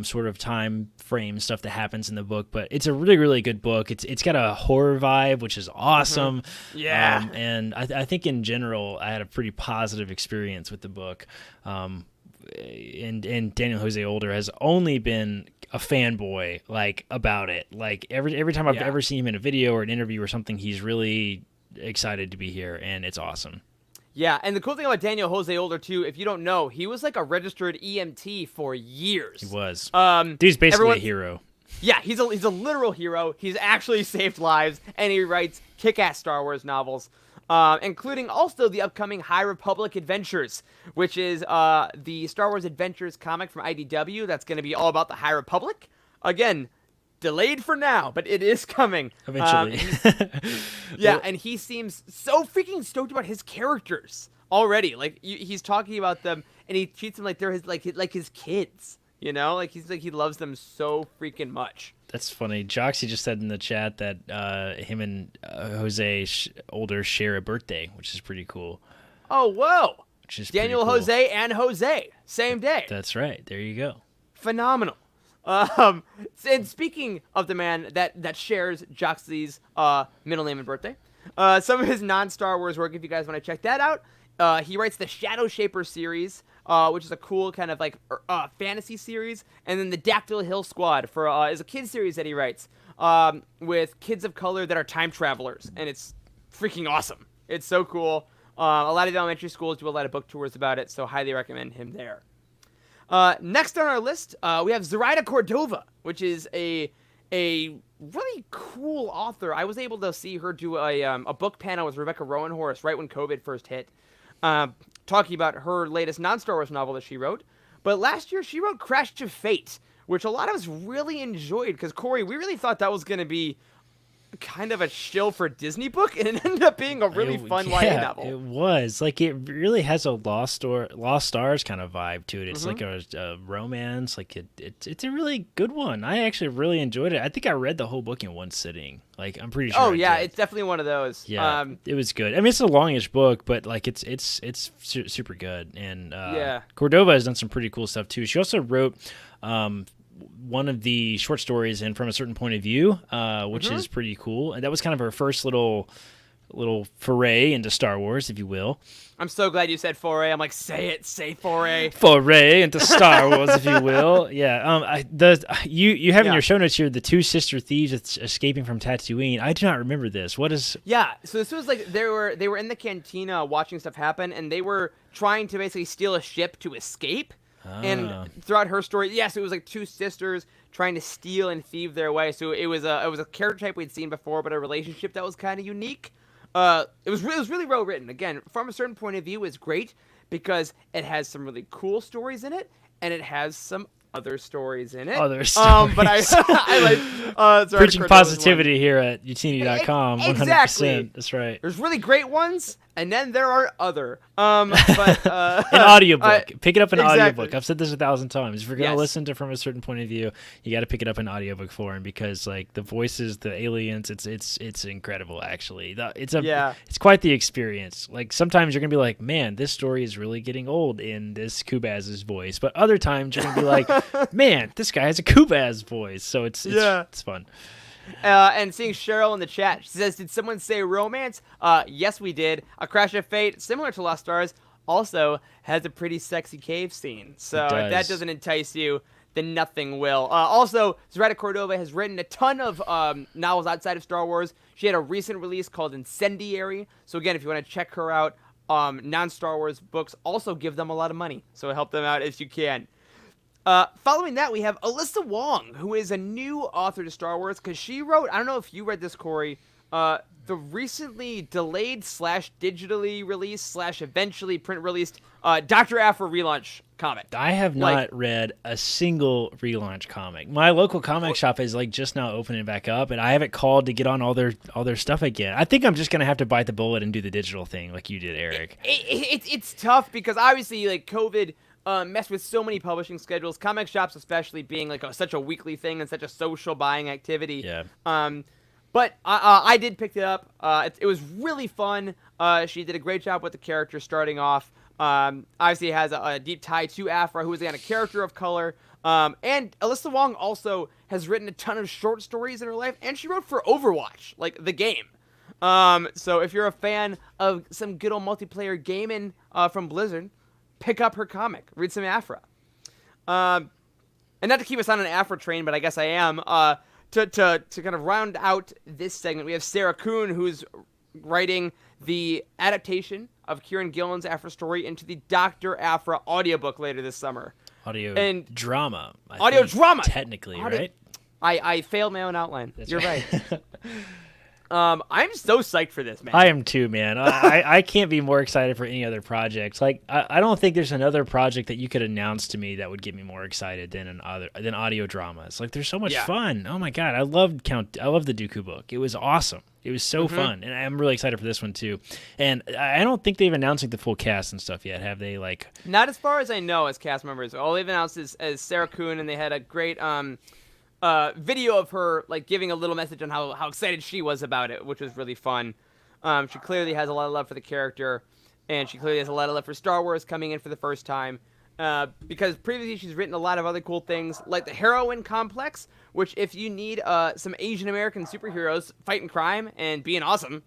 [SPEAKER 2] sort of time frame stuff that happens in the book, but it's a really, really good book. It's got a horror vibe, which is awesome.
[SPEAKER 1] Yeah.
[SPEAKER 2] And I think in general, I had a pretty positive experience with the book. And Daniel Jose Older has only been a fanboy about it. Like every time I've ever seen him in a video or an interview or something, he's really excited to be here, and it's awesome.
[SPEAKER 1] Yeah, and the cool thing about Daniel Jose Older, too, if you don't know, he was like a registered EMT for years.
[SPEAKER 2] He was. Dude's basically a hero.
[SPEAKER 1] Yeah, he's a literal hero. He's actually saved lives, and he writes kick-ass Star Wars novels, including also the upcoming High Republic Adventures, which is the Star Wars Adventures comic from IDW that's going to be all about the High Republic. Again, delayed for now, but it is coming.
[SPEAKER 2] Eventually.
[SPEAKER 1] And he seems so freaking stoked about his characters already. Like, he's talking about them, and he treats them like they're his kids. You know, like he loves them so freaking much.
[SPEAKER 2] That's funny. Joxy just said in the chat that him and Jose Older share a birthday, which is pretty cool.
[SPEAKER 1] Oh, whoa!
[SPEAKER 2] Which is
[SPEAKER 1] Daniel
[SPEAKER 2] cool.
[SPEAKER 1] Jose and Jose, same day.
[SPEAKER 2] That's right. There you go.
[SPEAKER 1] Phenomenal. And speaking of the man that shares Joxy's middle name and birthday, some of his non-Star Wars work, if you guys want to check that out, he writes the Shadow Shaper series, which is a cool kind of like fantasy series, and then the Dactyl Hill Squad is a kid series that he writes with kids of color that are time travelers, and it's freaking awesome. It's so cool. A lot of the elementary schools do a lot of book tours about it, so highly recommend him there. Next on our list, we have Zoraida Cordova, which is a really cool author. I was able to see her do a book panel with Rebecca Roanhorse right when COVID first hit, talking about her latest non-Star Wars novel that she wrote. But last year, she wrote Crash of Fate, which a lot of us really enjoyed, because, Corey, we really thought that was going to be kind of a shill for a Disney book, and it ended up being a really fun YA novel.
[SPEAKER 2] It was. Like, it really has a Lost Stars kind of vibe to it. It's like a romance. Like, it's a really good one. I actually really enjoyed it. I think I read the whole book in one sitting. Like, I'm pretty sure.
[SPEAKER 1] Oh, yeah, it's definitely one of those.
[SPEAKER 2] Yeah, it was good. I mean, it's a longish book, but, like, it's super good. And Cordova has done some pretty cool stuff, too. She also wrote one of the short stories in From a Certain Point of View, which is pretty cool. And that was kind of her first little foray into Star Wars, if you will.
[SPEAKER 1] I'm so glad you said foray. I'm like, say foray.
[SPEAKER 2] Foray into Star Wars, if you will. Yeah. You have in your show notes here the two sister thieves escaping from Tatooine. I do not remember this. What is?
[SPEAKER 1] Yeah. So this was like they were in the cantina watching stuff happen, and they were trying to basically steal a ship to escape. And throughout her story, yes, it was like two sisters trying to steal and thieve their way. So it was a character type we'd seen before, but a relationship that was kind of unique. It was really well written. Again, From a Certain Point of View is great because it has some really cool stories in it, and it has some other stories in it. But I like
[SPEAKER 2] preaching positivity here at utini.com. 100%.
[SPEAKER 1] Exactly.
[SPEAKER 2] That's right.
[SPEAKER 1] There's really great ones, and then there are other. But
[SPEAKER 2] an audiobook. Pick it up in
[SPEAKER 1] exactly.
[SPEAKER 2] audiobook. I've said this 1,000 times. If you're gonna
[SPEAKER 1] Yes.
[SPEAKER 2] listen to From a Certain Point of View, you got to pick it up in audiobook form because like the voices, the aliens, it's incredible. Actually, it's quite the experience. Like sometimes you're gonna be like, man, this story is really getting old in this Kubaz's voice, but other times you're gonna be like, man, this guy has a Kubaz voice. So it's fun.
[SPEAKER 1] And seeing Cheryl in the chat, she says, "Did someone say romance?" Yes, we did. A Crash of Fate, similar to Lost Stars, also has a pretty sexy cave scene. So if that doesn't entice you, then nothing will. Also, Zoraida Cordova has written a ton of novels outside of Star Wars. She had a recent release called Incendiary. So again, if you want to check her out, non-Star Wars books, also give them a lot of money. So help them out if you can. Following that, we have Alyssa Wong, who is a new author to Star Wars, because she wrote, I don't know if you read this, Corey, the recently delayed / digitally released / eventually print released Dr. Aphra relaunch comic.
[SPEAKER 2] I have not read a single relaunch comic. My local comic shop is like just now opening back up, and I haven't called to get on all their stuff again. I think I'm just gonna have to bite the bullet and do the digital thing like you did, Eric.
[SPEAKER 1] It's tough because obviously like COVID messed with so many publishing schedules, comic shops especially being like such a weekly thing and such a social buying activity.
[SPEAKER 2] Yeah.
[SPEAKER 1] But I did pick it up. It was really fun. She did a great job with the character starting off. Obviously has a deep tie to Aphra, who is again a character of color. And Alyssa Wong also has written a ton of short stories in her life, and she wrote for Overwatch, like the game. So if you're a fan of some good old multiplayer gaming from Blizzard, pick up her comic, read some Aphra. And not to keep us on an Aphra train, but I guess I am. To kind of round out this segment, we have Sarah Kuhn, who's writing the adaptation of Kieran Gillen's Aphra story into the Dr. Aphra audiobook later this summer.
[SPEAKER 2] Audio drama, technically, right?
[SPEAKER 1] I failed my own outline. You're right. I'm so psyched for this, man.
[SPEAKER 2] I am too, man. I can't be more excited for any other projects. Like I don't think there's another project that you could announce to me that would get me more excited than audio dramas. Like they're so much fun. Oh my god, I loved the Dooku book. It was awesome. It was so fun, and I'm really excited for this one too. And I don't think they've announced like the full cast and stuff yet, have they? Like
[SPEAKER 1] not as far as I know as cast members. All they've announced is as Sarah Kuhn, and they had a great video of her like giving a little message on how excited she was about it, which was really fun. She clearly has a lot of love for the character, and she clearly has a lot of love for Star Wars coming in for the first time. Because previously she's written a lot of other cool things, like the Heroine Complex, which if you need some Asian American superheroes fighting crime and being awesome,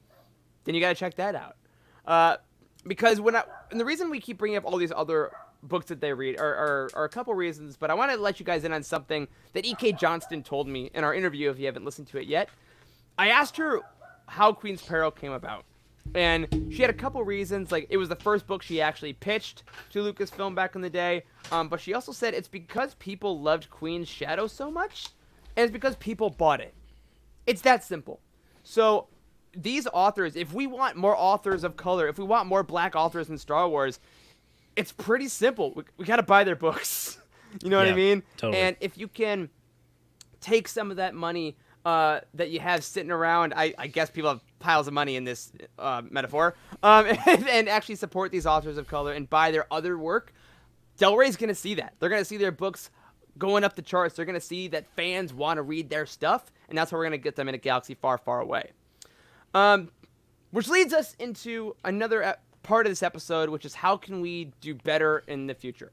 [SPEAKER 1] then you gotta check that out. Because and the reason we keep bringing up all these other books that they read are a couple reasons, but I want to let you guys in on something that E.K. Johnston told me in our interview if you haven't listened to it yet. I asked her how Queen's Peril came about, and she had a couple reasons. Like, it was the first book she actually pitched to Lucasfilm back in the day, but she also said it's because people loved Queen's Shadow so much, and it's because people bought it. It's that simple. So these authors, if we want more authors of color, if we want more black authors in Star Wars, it's pretty simple. We got to buy their books. You know what I mean?
[SPEAKER 2] Totally.
[SPEAKER 1] And if you can take some of that money that you have sitting around, I guess people have piles of money in this metaphor, and actually support these authors of color and buy their other work, Del Rey's going to see that. They're going to see their books going up the charts. They're going to see that fans want to read their stuff, and that's how we're going to get them in a galaxy far, far away. Which leads us into another part of this episode, which is how can we do better in the future.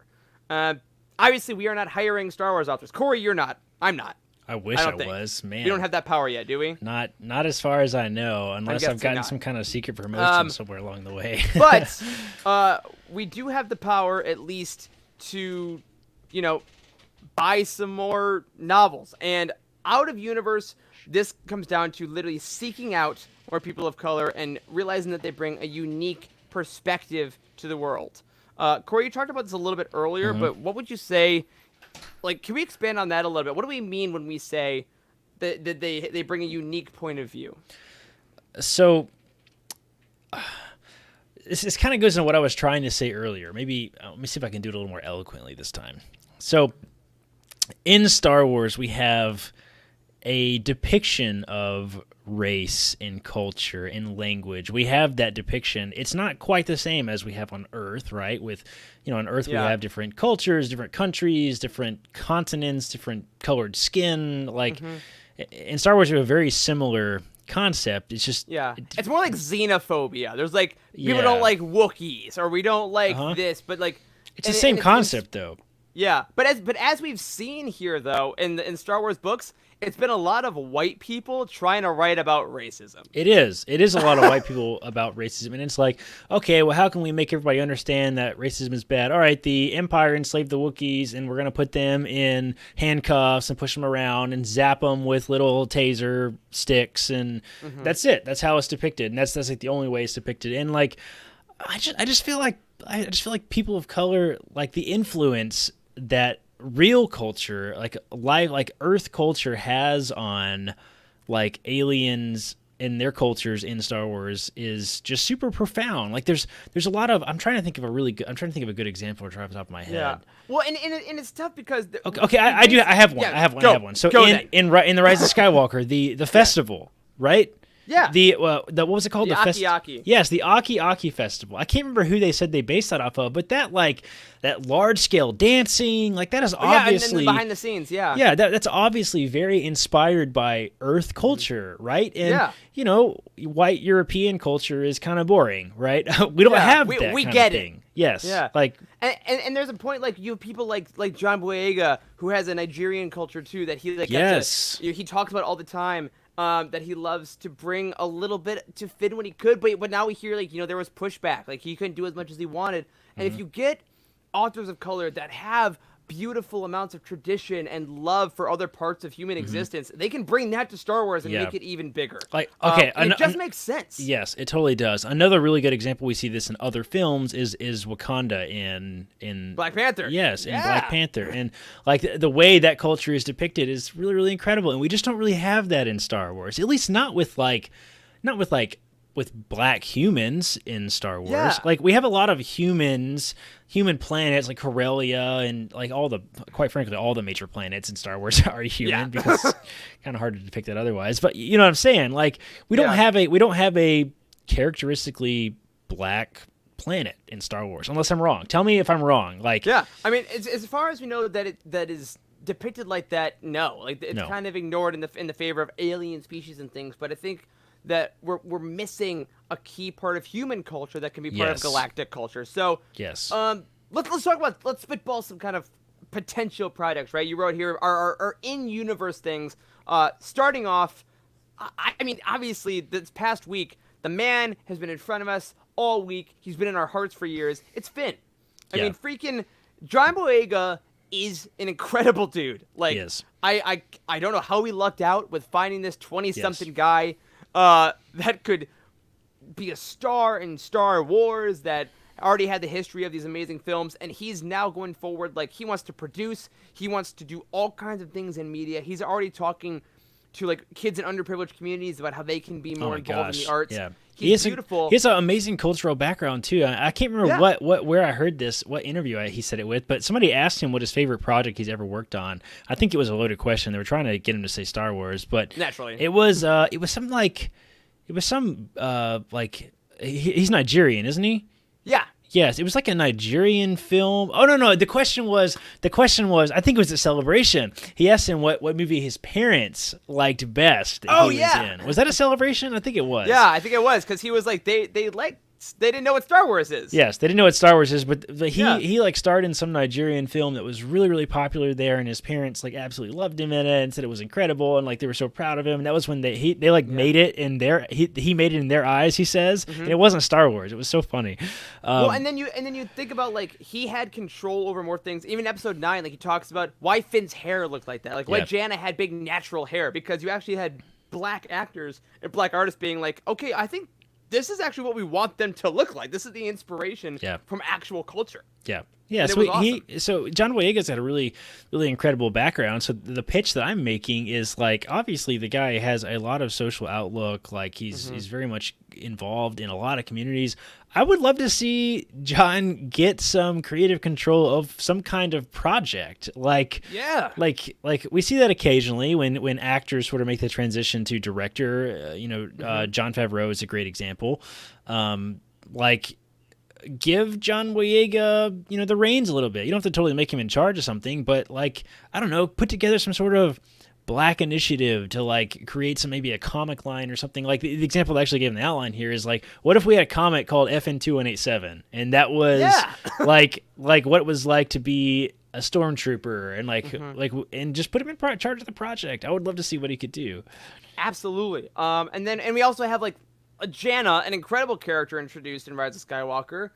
[SPEAKER 1] obviously we are not hiring Star Wars authors. Corey, you're not. I'm not.
[SPEAKER 2] I wish
[SPEAKER 1] I
[SPEAKER 2] I,
[SPEAKER 1] don't think.
[SPEAKER 2] was. Man,
[SPEAKER 1] We don't have that power yet, do we?
[SPEAKER 2] not as far as I know, unless I've
[SPEAKER 1] guessing
[SPEAKER 2] gotten
[SPEAKER 1] not.
[SPEAKER 2] some kind of secret promotion somewhere along the way.
[SPEAKER 1] But we do have the power, at least, to, buy some more novels. And out of universe, this comes down to literally seeking out more people of color and realizing that they bring a unique perspective to the world. Corey, you talked about this a little bit earlier, but what would you say? Like, can we expand on that a little bit? What do we mean when we say that they bring a unique point of view?
[SPEAKER 2] So this kind of goes into what I was trying to say earlier. Maybe let me see if I can do it a little more eloquently this time. So in Star Wars, we have a depiction of race and culture and language. We have that depiction. It's not quite the same as we have on Earth, right? With, on Earth we have different cultures, different countries, different continents, different colored skin. Like in Star Wars, we have a very similar concept. It's just
[SPEAKER 1] it's more like xenophobia. There's like people don't like Wookiees, or we don't like this, but like
[SPEAKER 2] it's the same concept though.
[SPEAKER 1] Yeah, but as we've seen here though in Star Wars books, it's been a lot of white people trying to write about racism.
[SPEAKER 2] It is a lot of white people about racism, and it's like, okay, well, how can we make everybody understand that racism is bad? All right, the Empire enslaved the Wookiees, and we're gonna put them in handcuffs and push them around and zap them with little taser sticks, and that's it. That's how it's depicted, and that's like the only way it's depicted. And like, I just feel like people of color, like the influence that real culture, like Earth culture has on like aliens and their cultures in Star Wars is just super profound. Like there's a lot of, I'm trying to think of a good example off the top of my head.
[SPEAKER 1] Yeah. Well, and it's tough because
[SPEAKER 2] I have one. So in the Rise of Skywalker, the festival, right?
[SPEAKER 1] Yeah.
[SPEAKER 2] The what was it called?
[SPEAKER 1] The Aki-Aki.
[SPEAKER 2] Yes, the Aki-Aki Festival. I can't remember who they said they based that off of, but that large scale dancing, like that is obviously
[SPEAKER 1] and behind the scenes,
[SPEAKER 2] Yeah, that's obviously very inspired by Earth culture, right? And white European culture is kind of boring, right? We don't have that
[SPEAKER 1] we
[SPEAKER 2] kind
[SPEAKER 1] get
[SPEAKER 2] of thing. Yes.
[SPEAKER 1] Yeah. And there's a point like you have people like John Boyega who has a Nigerian culture too that he he talks about all the time. That he loves to bring a little bit to fit when he could, but now we hear there was pushback, like he couldn't do as much as he wanted. And if you get authors of color that have beautiful amounts of tradition and love for other parts of human existence, they can bring that to Star Wars and make it even bigger.
[SPEAKER 2] Like, okay,
[SPEAKER 1] it just makes sense.
[SPEAKER 2] Yes, it totally does. Another really good example we see this in other films is Wakanda in
[SPEAKER 1] Black Panther.
[SPEAKER 2] Yes, in Black Panther, and like the way that culture is depicted is really, really incredible, and we just don't really have that in Star Wars. At least not with black humans in Star Wars.
[SPEAKER 1] Yeah.
[SPEAKER 2] Like we have a lot of human planets like Corellia and like quite frankly, all the major planets in Star Wars are human because it's kind of hard to depict that otherwise. But you know what I'm saying? Like we don't have a characteristically black planet in Star Wars, unless I'm wrong. Tell me if I'm wrong. Like
[SPEAKER 1] I mean, as far as we know that is depicted like that, no. Like it's kind of ignored in the favor of alien species and things, but I think that we're missing a key part of human culture that can be part of galactic culture. So let's talk about, let's spitball some kind of potential projects, right? You wrote here our in-universe things. Starting off, I mean, obviously this past week, the man has been in front of us all week. He's been in our hearts for years. It's Finn. I mean, freaking John Boyega is an incredible dude. Like, I don't know how he lucked out with finding this 20-something guy that could be a star in Star Wars, that already had the history of these amazing films, and he's now going forward. Like, he wants to produce, he wants to do all kinds of things in media. He's already talking to like kids in underprivileged communities about how they can be more involved in the arts.
[SPEAKER 2] Yeah.
[SPEAKER 1] He's beautiful.
[SPEAKER 2] He has an amazing cultural background too. I can't remember where I heard this, what interview he said it with, but somebody asked him what his favorite project he's ever worked on. I think it was a loaded question. They were trying to get him to say Star Wars, but
[SPEAKER 1] naturally
[SPEAKER 2] it was he's Nigerian, isn't he?
[SPEAKER 1] Yeah.
[SPEAKER 2] Yes, it was like a Nigerian film. Oh no, the question was I think it was a Celebration. He asked him what movie his parents liked best that he was in. Was that a Celebration? I think it was.
[SPEAKER 1] Yeah, I think it was, because he was like they like they didn't know what Star Wars is.
[SPEAKER 2] Yes, they didn't know what Star Wars is, but he
[SPEAKER 1] Yeah.
[SPEAKER 2] he like starred in some Nigerian film that was really really popular there, and his parents like absolutely loved him in it and said it was incredible, and like they were so proud of him. And that was when they like made it in their he made it in their eyes. He says, and it wasn't Star Wars. It was so funny.
[SPEAKER 1] Well, and then you think about like he had control over more things. Even episode 9, like he talks about why Finn's hair looked like that, like why
[SPEAKER 2] Yeah.
[SPEAKER 1] Jana had big natural hair, because you actually had black actors and black artists being like, okay, I think this is actually what we want them to look like. This is the inspiration
[SPEAKER 2] Yeah.
[SPEAKER 1] from actual culture.
[SPEAKER 2] Yeah. Yeah,
[SPEAKER 1] And it
[SPEAKER 2] so
[SPEAKER 1] was
[SPEAKER 2] so John Boyega's had a really, really incredible background. So the pitch that I'm making is like, obviously the guy has a lot of social outlook. Like he's very much involved in a lot of communities. I would love to see John get some creative control of some kind of project. Like
[SPEAKER 1] Yeah.
[SPEAKER 2] like we see that occasionally when actors sort of make the transition to director. Jon Favreau is a great example. Like, give John Boyega, the reins a little bit. You don't have to totally make him in charge of something, but like, I don't know, put together some sort of black initiative to like create maybe a comic line or something. Like the example I actually gave in the outline here is like, what if we had a comic called FN2187, and that was like what it was like to be a stormtrooper, and and just put him in charge of the project. I would love to see what he could do.
[SPEAKER 1] Absolutely. And we also have like Jana, an incredible character introduced in Rise of Skywalker,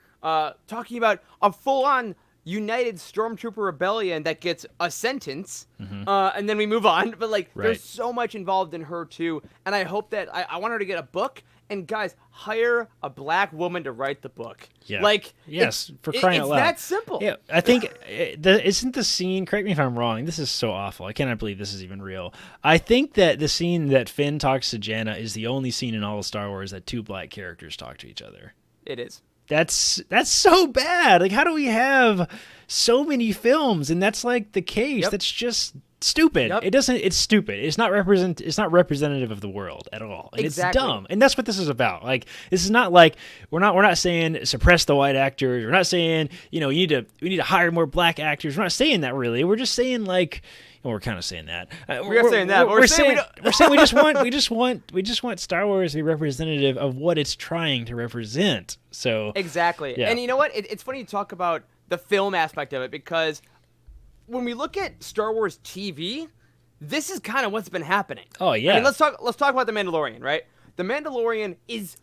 [SPEAKER 1] talking about a full-on united stormtrooper rebellion that gets a sentence, and then we move on. But like,
[SPEAKER 2] Right.
[SPEAKER 1] there's so much involved in her too, and I hope that I want her to get a book. And guys, hire a black woman to write the book.
[SPEAKER 2] Yeah.
[SPEAKER 1] Like,
[SPEAKER 2] yes, for crying out loud.
[SPEAKER 1] It's that simple.
[SPEAKER 2] Yeah, I think isn't the scene, correct me if I'm wrong, this is so awful. I cannot believe this is even real. I think that the scene that Finn talks to Jana is the only scene in all of Star Wars that two black characters talk to each other.
[SPEAKER 1] It is.
[SPEAKER 2] That's so bad. Like, how do we have so many films and that's like the case?
[SPEAKER 1] Yep.
[SPEAKER 2] That's just stupid.
[SPEAKER 1] Yep.
[SPEAKER 2] It's stupid. It's not representative of the world at all. And
[SPEAKER 1] Exactly.
[SPEAKER 2] It's dumb. And that's what this is about. Like, this is not like we're not saying suppress the white actors. We're not saying, we need to hire more black actors. We're not saying that really. We're just saying like, well, we're kind of saying that.
[SPEAKER 1] We're saying that, but we're saying
[SPEAKER 2] we just want Star Wars to be representative of what it's trying to represent. So
[SPEAKER 1] Exactly.
[SPEAKER 2] Yeah.
[SPEAKER 1] And you know what? It's funny to talk about the film aspect of it, because when we look at Star Wars TV, this is kind of what's been happening.
[SPEAKER 2] Oh, yeah.
[SPEAKER 1] I mean, let's talk about The Mandalorian, right? The Mandalorian is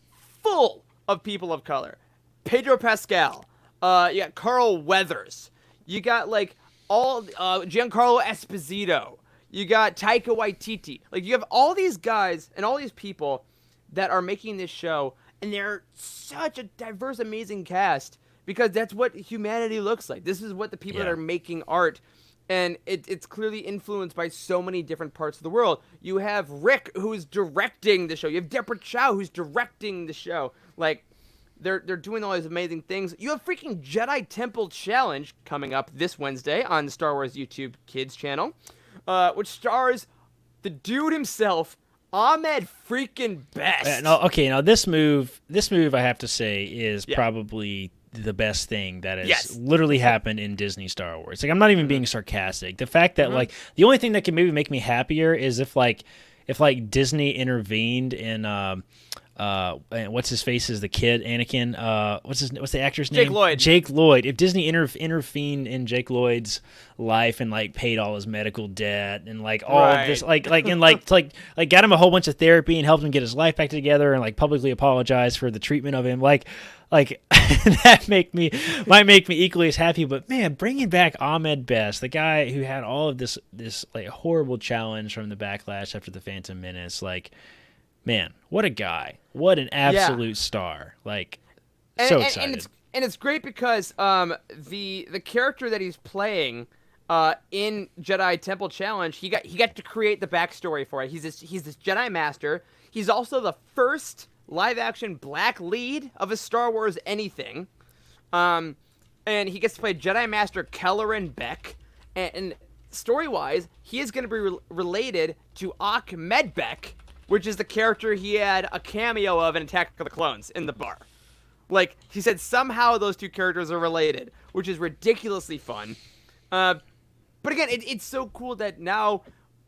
[SPEAKER 1] full of people of color. Pedro Pascal, you got Carl Weathers, you got like all Giancarlo Esposito, you got Taika Waititi. Like, you have all these guys and all these people that are making this show, and they're such a diverse, amazing cast, because that's what humanity looks like. This is what the people that
[SPEAKER 2] Yeah.
[SPEAKER 1] are making art, and it's clearly influenced by so many different parts of the world. You have Rick, who's directing the show. You have Deborah Chow, who's directing the show. Like, they're doing all these amazing things. You have freaking Jedi Temple Challenge coming up this Wednesday on the Star Wars YouTube Kids channel, which stars the dude himself, Ahmed freaking Best.
[SPEAKER 2] Now this move I have to say is probably the best thing that has literally happened in Disney Star Wars. Like, I'm not even being sarcastic. The fact that like the only thing that can maybe make me happier is if Disney intervened in what's his face is the kid Anakin, what's the actor's name? Jake Lloyd. If Disney intervened in Jake Lloyd's life and like paid all his medical debt and like all of this like got him a whole bunch of therapy and helped him get his life back together and like publicly apologize for the treatment of him, like that might make me equally as happy. But man, bringing back Ahmed Best, the guy who had all of this like horrible challenge from the backlash after the Phantom Menace, like, man, what a guy, what an absolute star. Like, so excited.
[SPEAKER 1] And it's great because the character that he's playing in Jedi Temple Challenge, he got to create the backstory for it. He's this Jedi Master. He's also the first live-action black lead of a Star Wars anything. And he gets to play Jedi Master Kelleran Beck. And story-wise, he is going to be related to Ahmed Beck, which is the character he had a cameo of in Attack of the Clones in the bar. Like, he said somehow those two characters are related, which is ridiculously fun. But again, it's so cool that now,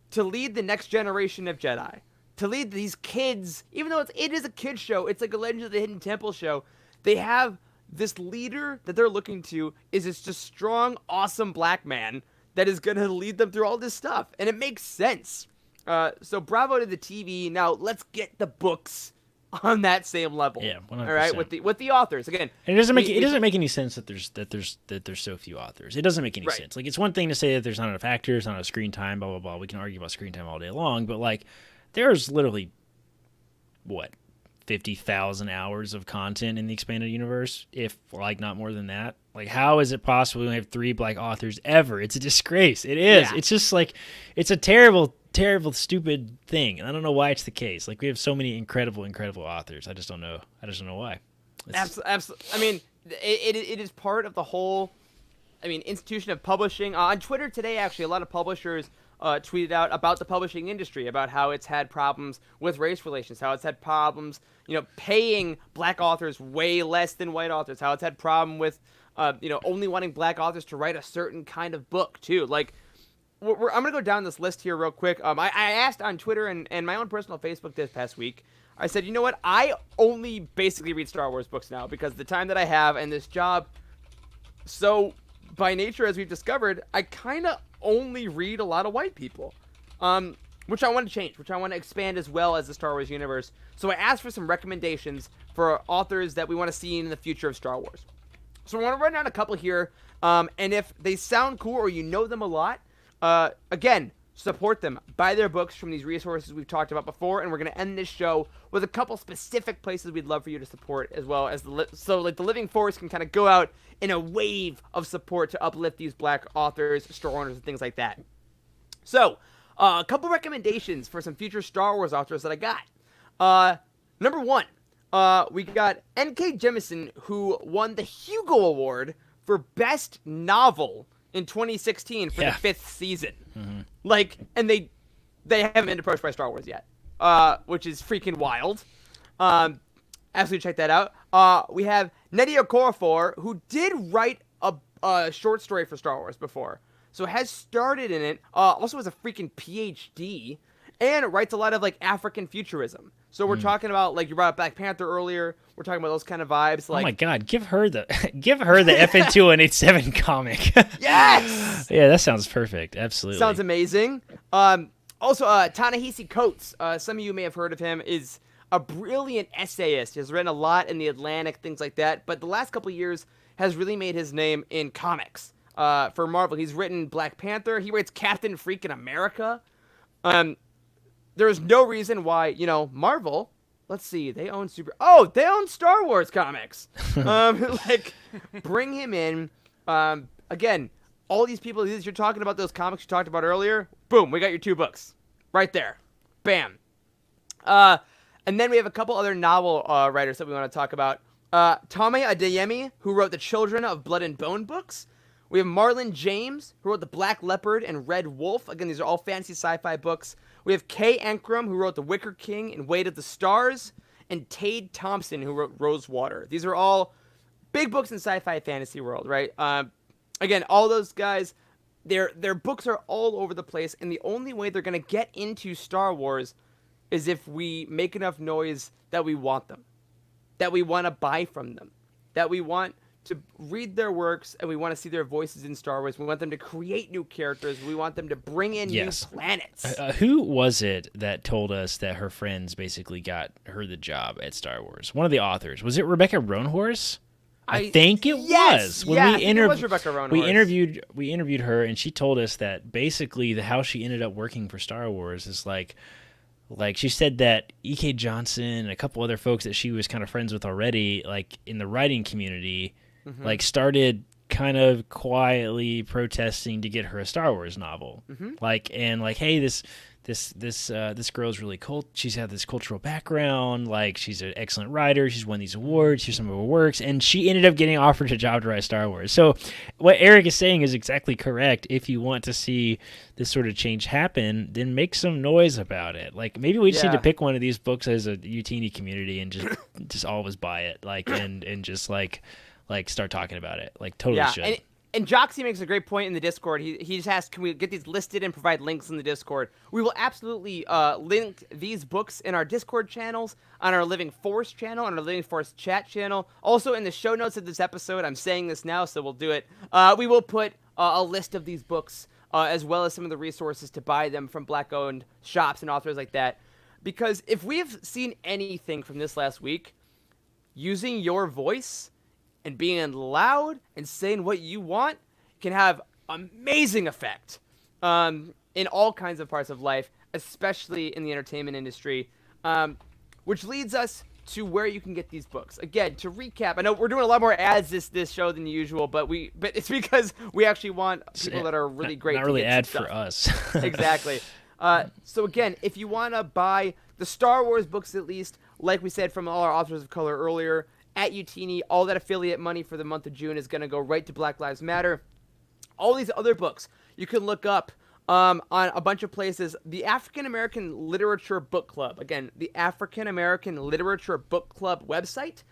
[SPEAKER 1] to lead the next generation of Jedi, to lead these kids, even though it is a kid's show, it's like a Legend of the Hidden Temple show, they have this leader that they're looking to is this just strong, awesome black man that is going to lead them through all this stuff. And it makes sense. So bravo to the TV. Now let's get the books on that same level.
[SPEAKER 2] Yeah, 100%.
[SPEAKER 1] All right, with the authors again.
[SPEAKER 2] And it doesn't make any sense that there's so few authors. It doesn't make any
[SPEAKER 1] Right.
[SPEAKER 2] sense. Like, it's one thing to say that there's not enough actors, not enough screen time, blah blah blah. We can argue about screen time all day long, but like, there's literally what 50,000 hours of content in the expanded universe, if like not more than that. Like, how is it possible we have 3 black authors ever? It's a disgrace. It is.
[SPEAKER 1] Yeah.
[SPEAKER 2] It's just like, it's a terrible, stupid thing, and I don't know why it's the case. Like, we have so many incredible authors. I just don't know why.
[SPEAKER 1] Absolutely. I mean, it is part of the whole, institution of publishing. On Twitter today, actually, a lot of publishers tweeted out about the publishing industry, about how it's had problems with race relations, how it's had problems, paying black authors way less than white authors, how it's had problem with, only wanting black authors to write a certain kind of book too. Like, I'm going to go down this list here real quick. I asked on Twitter and my own personal Facebook this past week, I said, you know what? I only basically read Star Wars books now because the time that I have and this job. So by nature, as we've discovered, I kind of only read a lot of white people, which I want to change, which I want to expand as well as the Star Wars universe. So I asked for some recommendations for authors that we want to see in the future of Star Wars. So I want to run down a couple here, and if they sound cool or you know them a lot, again, support them. Buy their books from these resources we've talked about before, and we're going to end this show with a couple specific places we'd love for you to support, as well as the Living Force can kind of go out in a wave of support to uplift these black authors, store owners, and things like that. So, a couple recommendations for some future Star Wars authors that I got. Number 1, we got N.K. Jemisin, who won the Hugo Award for Best Novel in 2016 for the 5th season. Mm-hmm. Like, and they haven't been approached by Star Wars yet, which is freaking wild. Absolutely check that out. We have Nnedi Okorafor, who did write a short story for Star Wars before, so has started in it. Also has a freaking PhD, and writes a lot of like African futurism. So we're talking about, like, you brought up Black Panther earlier. We're talking about those kind of vibes. Like,
[SPEAKER 2] oh my God, give her the FN2187 comic.
[SPEAKER 1] Yes.
[SPEAKER 2] Yeah, that sounds perfect. Absolutely.
[SPEAKER 1] Sounds amazing. Also, Ta-Nehisi Coates, some of you may have heard of him, is a brilliant essayist. He has written a lot in The Atlantic, things like that. But the last couple of years has really made his name in comics for Marvel. He's written Black Panther. He writes Captain Freaking America. There's no reason why, Marvel, let's see, they own Star Wars comics. Like, bring him in. Again, all these people, you're talking about those comics you talked about earlier. Boom, we got your 2 books. Right there. Bam. And then we have a couple other novel writers that we want to talk about. Tome Adeyemi, who wrote the Children of Blood and Bone books. We have Marlon James, who wrote The Black Leopard and Red Wolf. Again, these are all fantasy sci-fi books. We have Kay Ankrum, who wrote The Wicker King and Weight of the Stars. And Tade Thompson, who wrote Rosewater. These are all big books in sci-fi fantasy world, right? Again, all those guys, their books are all over the place. And the only way they're going to get into Star Wars is if we make enough noise that we want them. That we want to buy from them. That we want to read their works, and we want to see their voices in Star Wars. We want them to create new characters. We want them to bring in new planets.
[SPEAKER 2] Who was it that told us that her friends basically got her the job at Star Wars? One of the authors. Was it Rebecca Roanhorse? I think it was. When
[SPEAKER 1] I think it was Rebecca Roanhorse.
[SPEAKER 2] We interviewed her, and she told us that basically how she ended up working for Star Wars is like she said that E.K. Johnson and a couple other folks that she was kind of friends with already, like in the writing community, like started kind of quietly protesting to get her a Star Wars novel. Hey, this girl's really cool. She's had this cultural background. Like, she's an excellent writer. She's won these awards. Here's some of her works. And she ended up getting offered a job to write Star Wars. So what Eric is saying is exactly correct. If you want to see this sort of change happen, then make some noise about it. Like, maybe we just need to pick one of these books as a Utini community and just always buy it. Like, and just like start talking about it. Like, totally should.
[SPEAKER 1] And Joxy makes a great point in the Discord. He just asked, can we get these listed and provide links in the Discord? We will absolutely link these books in our Discord channels, on our Living Force channel, on our Living Force chat channel. Also in the show notes of this episode, I'm saying this now, so we'll do it. We will put a list of these books, as well as some of the resources to buy them from Black-owned shops and authors like that. Because if we've seen anything from this last week, using your voice and being loud and saying what you want can have amazing effect in all kinds of parts of life, especially in the entertainment industry, which leads us to where you can get these books. Again, to recap, I know we're doing a lot more ads this show than usual, but it's because we actually want people that are really great.
[SPEAKER 2] Not
[SPEAKER 1] to
[SPEAKER 2] really
[SPEAKER 1] get
[SPEAKER 2] ad
[SPEAKER 1] some
[SPEAKER 2] for
[SPEAKER 1] stuff.
[SPEAKER 2] us.
[SPEAKER 1] Exactly. So again, if you want to buy the Star Wars books, at least, like we said from all our authors of color earlier, at Utini, all that affiliate money for the month of June is going to go right to Black Lives Matter. All these other books you can look up on a bunch of places. The African American Literature Book Club, again, the African American Literature Book Club website,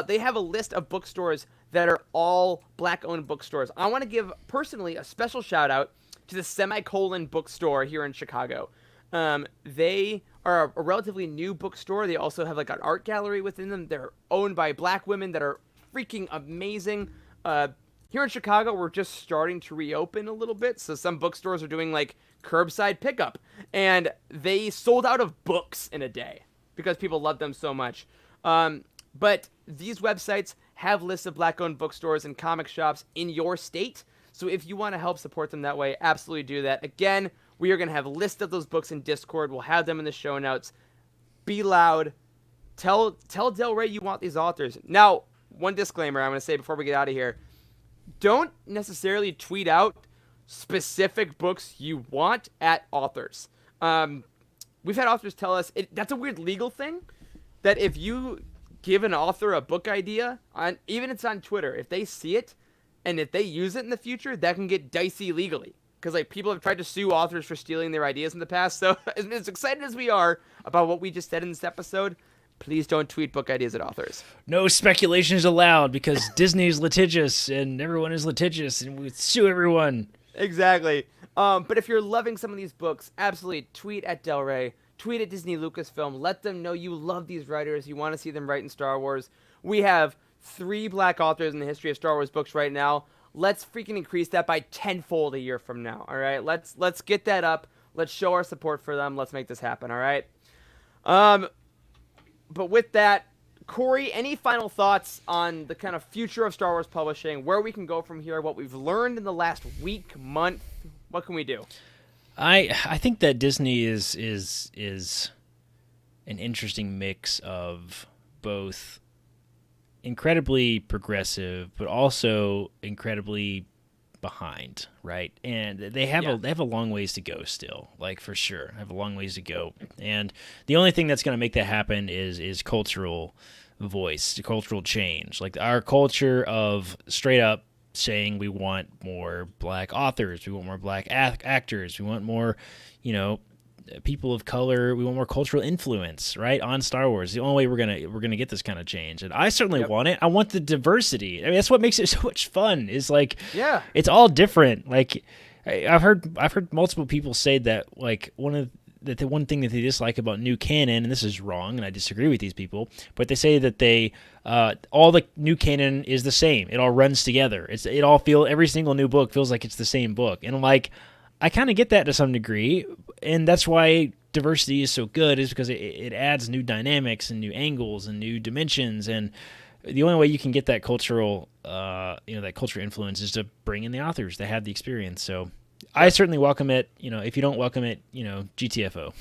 [SPEAKER 1] they have a list of bookstores that are all Black-owned bookstores. I want to give, personally, a special shout-out to the Semicolon Bookstore here in Chicago. They are a relatively new bookstore. They also have like an art gallery within them. They're owned by Black women that are freaking amazing. Here in Chicago, we're just starting to reopen a little bit, so some bookstores are doing like curbside pickup, and they sold out of books in a day because people love them so much. But these websites have lists of Black-owned bookstores and comic shops in your state, so if you want to help support them that way, absolutely do that. Again, we are going to have a list of those books in Discord. We'll have them in the show notes. Be loud. Tell Del Rey you want these authors. Now, one disclaimer I'm going to say before we get out of here. Don't necessarily tweet out specific books you want at authors. We've had authors tell us, that's a weird legal thing, that if you give an author a book idea, even if it's on Twitter, if they see it, and if they use it in the future, that can get dicey legally. Because like people have tried to sue authors for stealing their ideas in the past. So as excited as we are about what we just said in this episode, please don't tweet book ideas at authors.
[SPEAKER 2] No speculation is allowed because Disney is litigious and everyone is litigious and we sue everyone.
[SPEAKER 1] Exactly. But if you're loving some of these books, absolutely tweet at Del Rey, tweet at Disney Lucasfilm. Let them know you love these writers. You want to see them write in Star Wars. We have 3 Black authors in the history of Star Wars books right now. Let's freaking increase that by tenfold a year from now. All right, let's get that up. Let's show our support for them. Let's make this happen. All right. But with that, Corey, any final thoughts on the kind of future of Star Wars publishing, where we can go from here, what we've learned in the last week, month? What can we do?
[SPEAKER 2] I think that Disney is an interesting mix of both incredibly progressive, but also incredibly behind, right? And they have a long ways to go still, like for sure. Have a long ways to go. And the only thing that's going to make that happen is cultural voice, cultural change. Like our culture of straight up saying we want more Black authors, we want more Black actors, we want more, people of color, we want more cultural influence, right, on Star Wars. The only way we're gonna get this kind of change, and I certainly want it. I want the diversity. I mean, that's what makes it so much fun. Is like, it's all different. Like, I've heard multiple people say that like the one thing that they dislike about new canon, and this is wrong, and I disagree with these people, but they say that they all the new canon is the same. It all runs together. Every single new book feels like it's the same book, and I'm like, I kind of get that to some degree, and that's why diversity is so good, is because it adds new dynamics and new angles and new dimensions, and the only way you can get that cultural, that cultural influence is to bring in the authors that have the experience. So I certainly welcome it. If you don't welcome it, GTFO.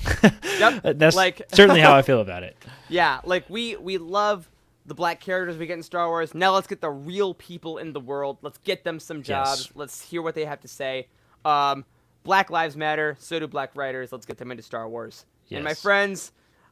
[SPEAKER 1] Yep.
[SPEAKER 2] That's certainly how I feel about it.
[SPEAKER 1] Yeah, like we love the Black characters we get in Star Wars. Now let's get the real people in the world. Let's get them some jobs.
[SPEAKER 2] Yes.
[SPEAKER 1] Let's hear what they have to say. Black lives matter. So do Black writers. Let's get them into Star Wars.
[SPEAKER 2] Yes.
[SPEAKER 1] And my friends,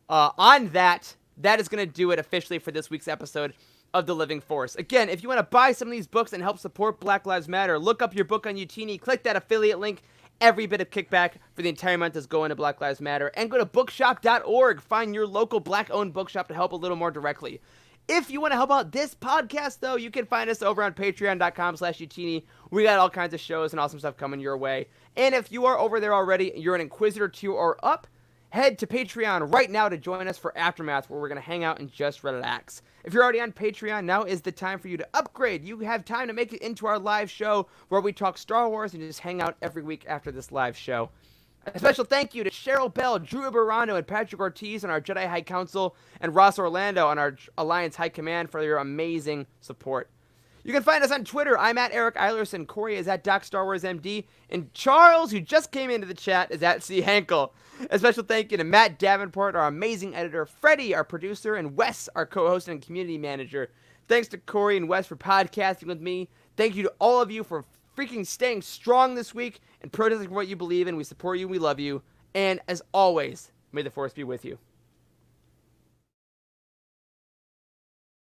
[SPEAKER 1] on that is going to do it officially for this week's episode of The Living Force. Again, if you want to buy some of these books and help support Black Lives Matter, look up your book on Utini, click that affiliate link. Every bit of kickback for the entire month is going to Black Lives Matter. And go to bookshop.org. Find your local Black-owned bookshop to help a little more directly. If you want to help out this podcast, though, you can find us over on patreon.com/Utini. We got all kinds of shows and awesome stuff coming your way. And if you are over there already, you're an Inquisitor 2 or up, head to Patreon right now to join us for Aftermath, where we're going to hang out and just relax. If you're already on Patreon, now is the time for you to upgrade. You have time to make it into our live show where we talk Star Wars and just hang out every week after this live show. A special thank you to Cheryl Bell, Drew Ibarrano, and Patrick Ortiz on our Jedi High Council, and Ross Orlando on our Alliance High Command for your amazing support. You can find us on Twitter. I'm at Eric Eilerson. Corey is at Doc Star Wars MD. And Charles, who just came into the chat, is at C. Hankel. A special thank you to Matt Davenport, our amazing editor, Freddie, our producer, and Wes, our co-host and community manager. Thanks to Corey and Wes for podcasting with me. Thank you to all of you for freaking staying strong this week and protesting for what you believe in. We support you. We love you. And as always, may the Force be with you.